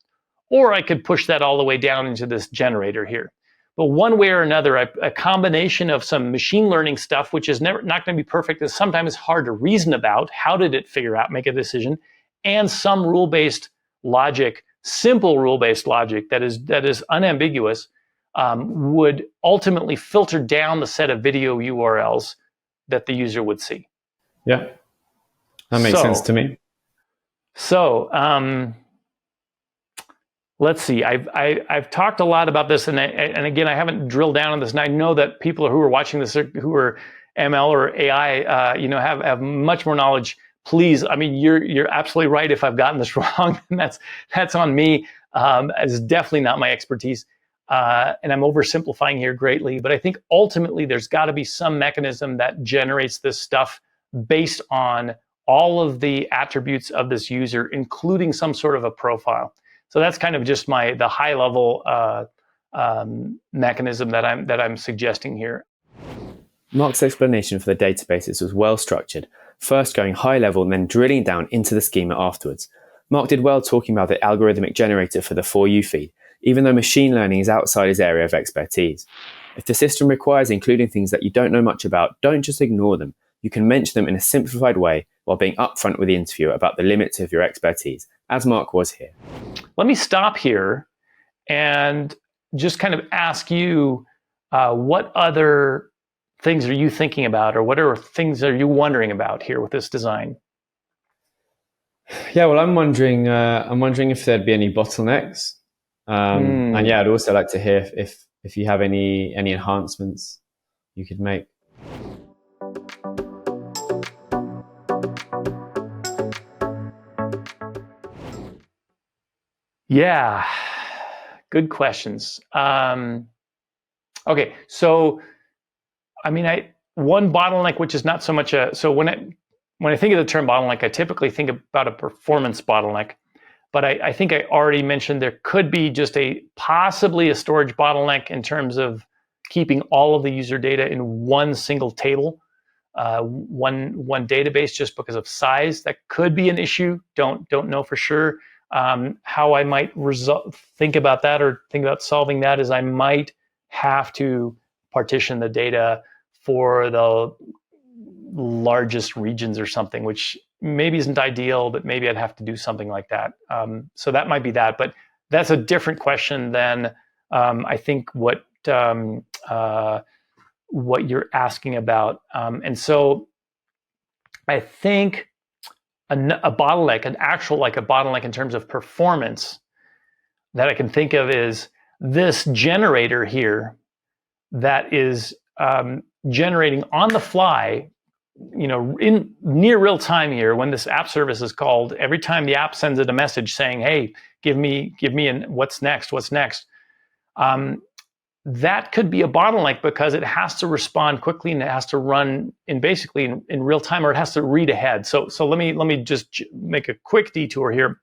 [SPEAKER 2] or I could push that all the way down into this generator here. But one way or another, a combination of some machine learning stuff, which is not going to be perfect, and sometimes hard to reason about. How did it figure out, make a decision? And some rule-based logic, simple rule-based logic that is unambiguous, would ultimately filter down the set of video URLs that the user would see.
[SPEAKER 1] Yeah, that makes sense to me.
[SPEAKER 2] So let's see. I've talked a lot about this, and again, I haven't drilled down on this. And I know that people who are watching this, who are ML or AI, have much more knowledge. Please, I mean, you're absolutely right. If I've gotten this wrong, then that's on me. It's definitely not my expertise, and I'm oversimplifying here greatly. But I think ultimately there's got to be some mechanism that generates this stuff based on all of the attributes of this user, including some sort of a profile. So that's kind of just the high level mechanism that I'm suggesting here.
[SPEAKER 1] Mark's explanation for the databases was well structured, first going high level and then drilling down into the schema afterwards. Mark did well talking about the algorithmic generator for the For You feed, even though machine learning is outside his area of expertise. If the system requires including things that you don't know much about, don't just ignore them. You can mention them in a simplified way while being upfront with the interviewer about the limits of your expertise, as Mark was here.
[SPEAKER 2] Let me stop here and just kind of ask you, what other things are you thinking about, or what are things are you wondering about here with this design?
[SPEAKER 1] Yeah, well, I'm wondering if there'd be any bottlenecks, and yeah, I'd also like to hear if you have any enhancements you could make.
[SPEAKER 2] Yeah, good questions. Okay, so I mean, one bottleneck, which is not so much so when I think of the term bottleneck, I typically think about a performance bottleneck. But I think I already mentioned there could be just possibly a storage bottleneck in terms of keeping all of the user data in one single table, one database, just because of size. That could be an issue. Don't know for sure. How I might think about that or think about solving that is I might have to partition the data for the largest regions or something, which maybe isn't ideal, but maybe I'd have to do something like that. So that might be that, but that's a different question than I think what you're asking about. And so I think a bottleneck, an actual like a bottleneck in terms of performance that I can think of is this generator here that is generating on the fly, in near real time here when this app service is called. Every time the app sends it a message saying, "Hey, give me what's next? What's next?" That could be a bottleneck because it has to respond quickly and it has to run in basically in real time, or it has to read ahead. So let me just make a quick detour here.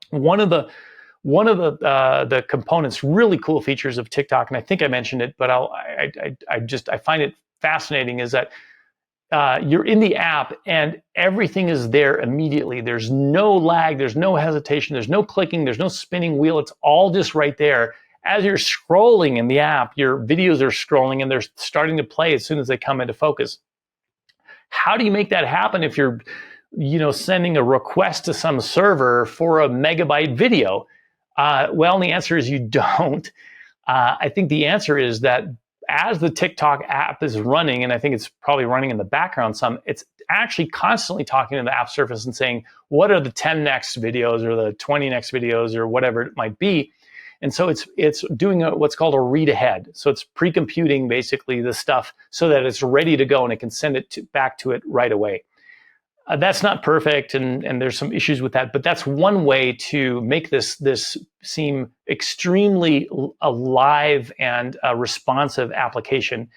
[SPEAKER 2] One of the components, really cool features of TikTok, and I think I mentioned it, but I find it fascinating, is that you're in the app and everything is there immediately. There's no lag, there's no hesitation, there's no clicking, there's no spinning wheel. It's all just right there. As you're scrolling in the app, your videos are scrolling and they're starting to play as soon as they come into focus. How do you make that happen if you're, sending a request to some server for a megabyte video? Well, the answer is you don't. I think the answer is that as the TikTok app is running, and I think it's probably running in the background some, it's actually constantly talking to the app service and saying, what are the 10 next videos or the 20 next videos or whatever it might be. And so it's doing what's called a read ahead. So it's pre-computing basically the stuff so that it's ready to go and it can send it back to it right away. That's not perfect, and there's some issues with that, but that's one way to make this seem extremely alive and responsive application.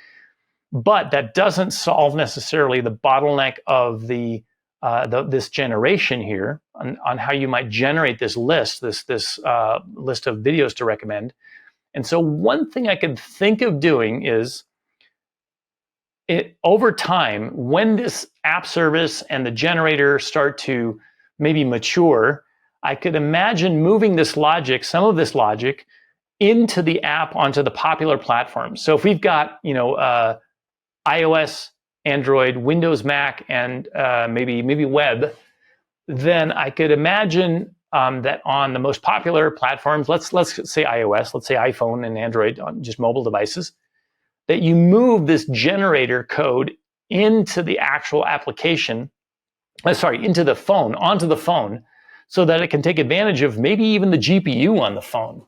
[SPEAKER 2] But that doesn't solve necessarily the bottleneck of this generation here on how you might generate this list, this list of videos to recommend. And so one thing I could think of doing is, over time, when this app service and the generator start to maybe mature, I could imagine moving this logic, some of this logic, into the app onto the popular platforms. So if we've got, iOS, Android, Windows, Mac, and maybe web, then I could imagine that on the most popular platforms, let's say iOS, let's say iPhone and Android on just mobile devices, that you move this generator code into the actual application, into the phone, onto the phone, so that it can take advantage of maybe even the GPU on the phone.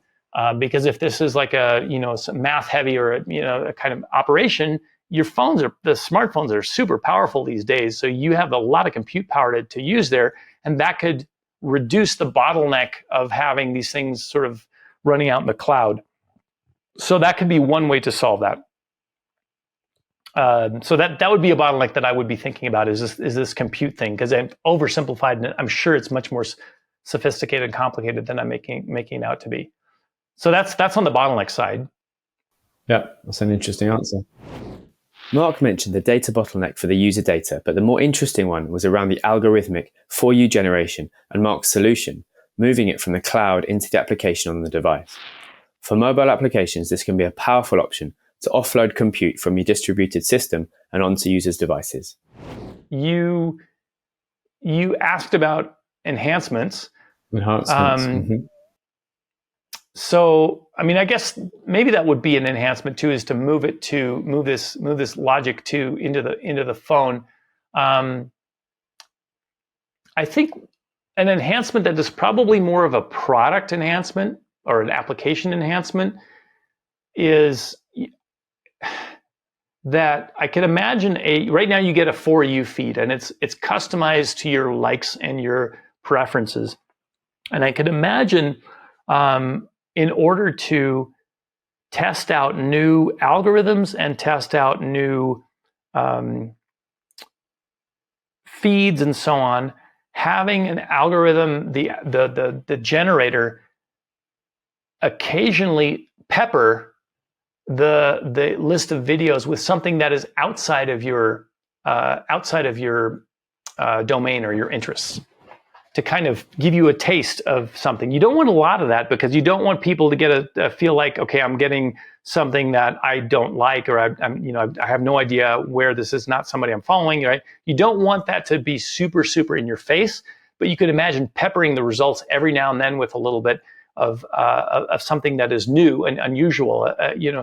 [SPEAKER 2] Because if this is like some math heavy or a kind of operation, the smartphones are super powerful these days. So you have a lot of compute power to use there, and that could reduce the bottleneck of having these things sort of running out in the cloud. So that could be one way to solve that. So that would be a bottleneck that I would be thinking about is this compute thing, because I've oversimplified and I'm sure it's much more sophisticated and complicated than I'm making it out to be. So that's on the bottleneck side.
[SPEAKER 1] Yeah, that's an interesting answer. Mark mentioned the data bottleneck for the user data, but the more interesting one was around the algorithmic for you generation and Mark's solution, moving it from the cloud into the application on the device. For mobile applications, this can be a powerful option to offload compute from your distributed system and onto users' devices.
[SPEAKER 2] You asked about enhancements. So, I guess maybe that would be an enhancement too, is to move this logic into the phone. I think an enhancement that is probably more of a product enhancement or an application enhancement is that I can imagine right now you get a For You feed and it's customized to your likes and your preferences. And I could imagine in order to test out new algorithms and test out new feeds and so on, having an algorithm, the generator, occasionally pepper the list of videos with something that is outside of your domain or your interests, to kind of give you a taste of something. You don't want a lot of that because you don't want people to feel like, okay, I'm getting something that I don't like, or I have no idea where this is, not somebody I'm following, right? You don't want that to be super, super in your face, but you could imagine peppering the results every now and then with a little bit of something that is new and unusual,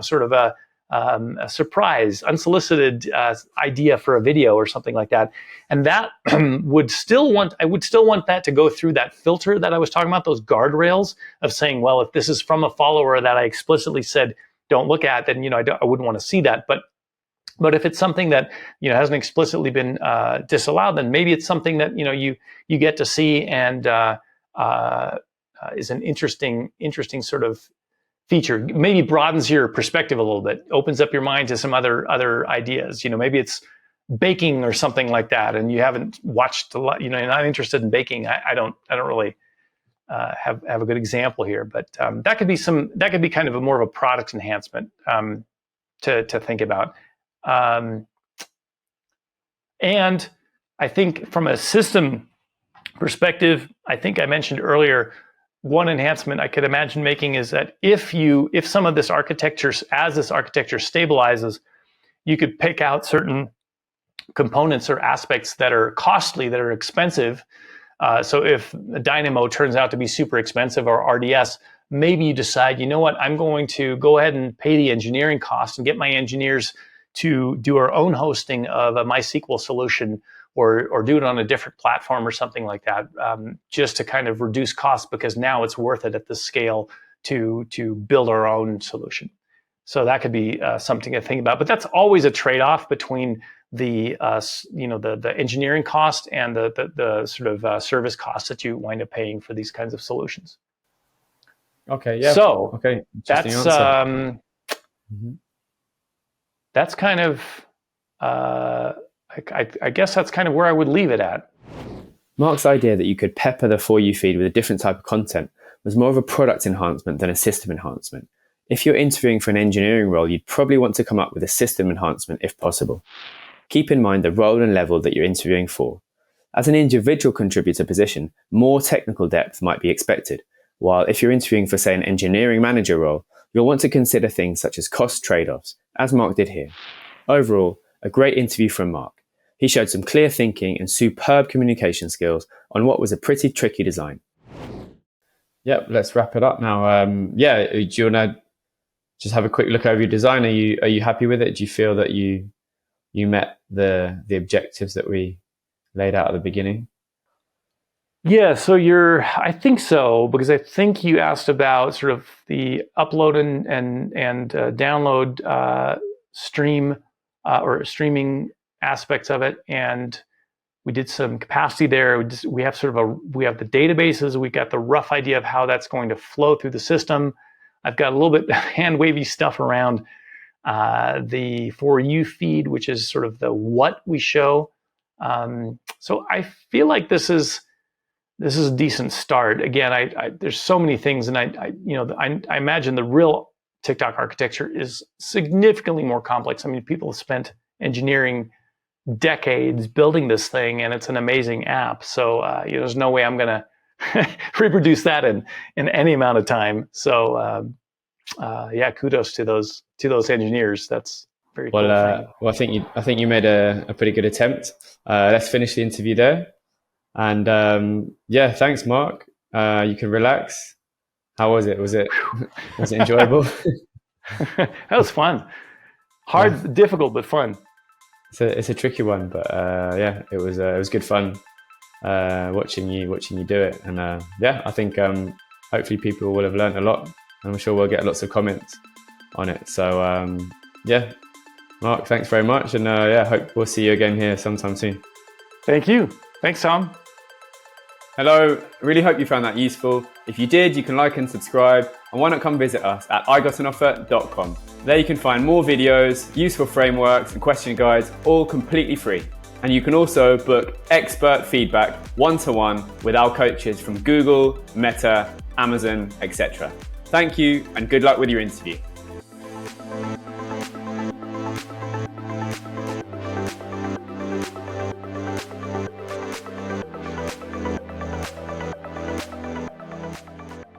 [SPEAKER 2] sort of a surprise, unsolicited idea for a video or something like that. And that I would still want that to go through that filter that I was talking about, those guardrails of saying, well, if this is from a follower that I explicitly said don't look at, then I wouldn't want to see that. But if it's something that hasn't explicitly been disallowed, then maybe it's something that you get to see and is an interesting sort of feature. Maybe broadens your perspective a little bit, opens up your mind to some other ideas. Maybe it's baking or something like that, and you haven't watched a lot. You're not interested in baking. I don't really have a good example here, but that could be kind of more of a product enhancement to think about. And I think from a system perspective, I think I mentioned earlier, one enhancement I could imagine making is that if some of this architecture, as this architecture stabilizes, you could pick out certain components or aspects that are costly, that are expensive. So if Dynamo turns out to be super expensive, or RDS, maybe you decide, I'm going to go ahead and pay the engineering cost and get my engineers to do our own hosting of a MySQL solution, or do it on a different platform or something like that, just to kind of reduce costs, because now it's worth it at the scale to build our own solution. So that could be something to think about. But that's always a trade-off between the engineering cost and the sort of service costs that you wind up paying for these kinds of solutions.
[SPEAKER 1] Okay. Yeah.
[SPEAKER 2] So
[SPEAKER 1] okay.
[SPEAKER 2] That's kind of. I guess that's kind of where I would leave it at.
[SPEAKER 1] Mark's idea that you could pepper the For You feed with a different type of content was more of a product enhancement than a system enhancement. If you're interviewing for an engineering role, you'd probably want to come up with a system enhancement if possible. Keep in mind the role and level that you're interviewing for. As an individual contributor position, more technical depth might be expected, while if you're interviewing for, say, an engineering manager role, you'll want to consider things such as cost trade-offs, as Mark did here. Overall, a great interview from Mark. He showed some clear thinking and superb communication skills on what was a pretty tricky design. Yep, let's wrap it up now. Do you want to just have a quick look over your design? Are you happy with it? Do you feel that you met the objectives that we laid out at the beginning?
[SPEAKER 2] Yeah, so I think so, because I think you asked about sort of the upload and download stream or streaming aspects of it, and we did some capacity there. We have the databases. We got the rough idea of how that's going to flow through the system. I've got a little bit hand wavy stuff around the For You feed, which is sort of the what we show. So I feel like this is a decent start. Again, there's so many things, and I imagine the real TikTok architecture is significantly more complex. I mean, people have spent engineering decades building this thing, and it's an amazing app. So there's no way I'm going to reproduce that in any amount of time. So kudos to those engineers. That's very cool.
[SPEAKER 1] Well, I think you made a pretty good attempt. Let's finish the interview there. And thanks, Mark. You can relax. How was it? Was it enjoyable?
[SPEAKER 2] That was fun. Hard, difficult, but fun.
[SPEAKER 1] It's a tricky one, but it was good fun watching you do it. And I think hopefully people will have learned a lot, and I'm sure we'll get lots of comments on it. So Mark, thanks very much, and hope we'll see you again here sometime soon.
[SPEAKER 2] Thank you. Thanks, Tom.
[SPEAKER 1] Hello, really hope you found that useful. If you did, you can like and subscribe, and why not come visit us at IGotAnOffer.com. There you can find more videos, useful frameworks and question guides, all completely free. And you can also book expert feedback one-to-one with our coaches from Google, Meta, Amazon, etc. Thank you, and good luck with your interview.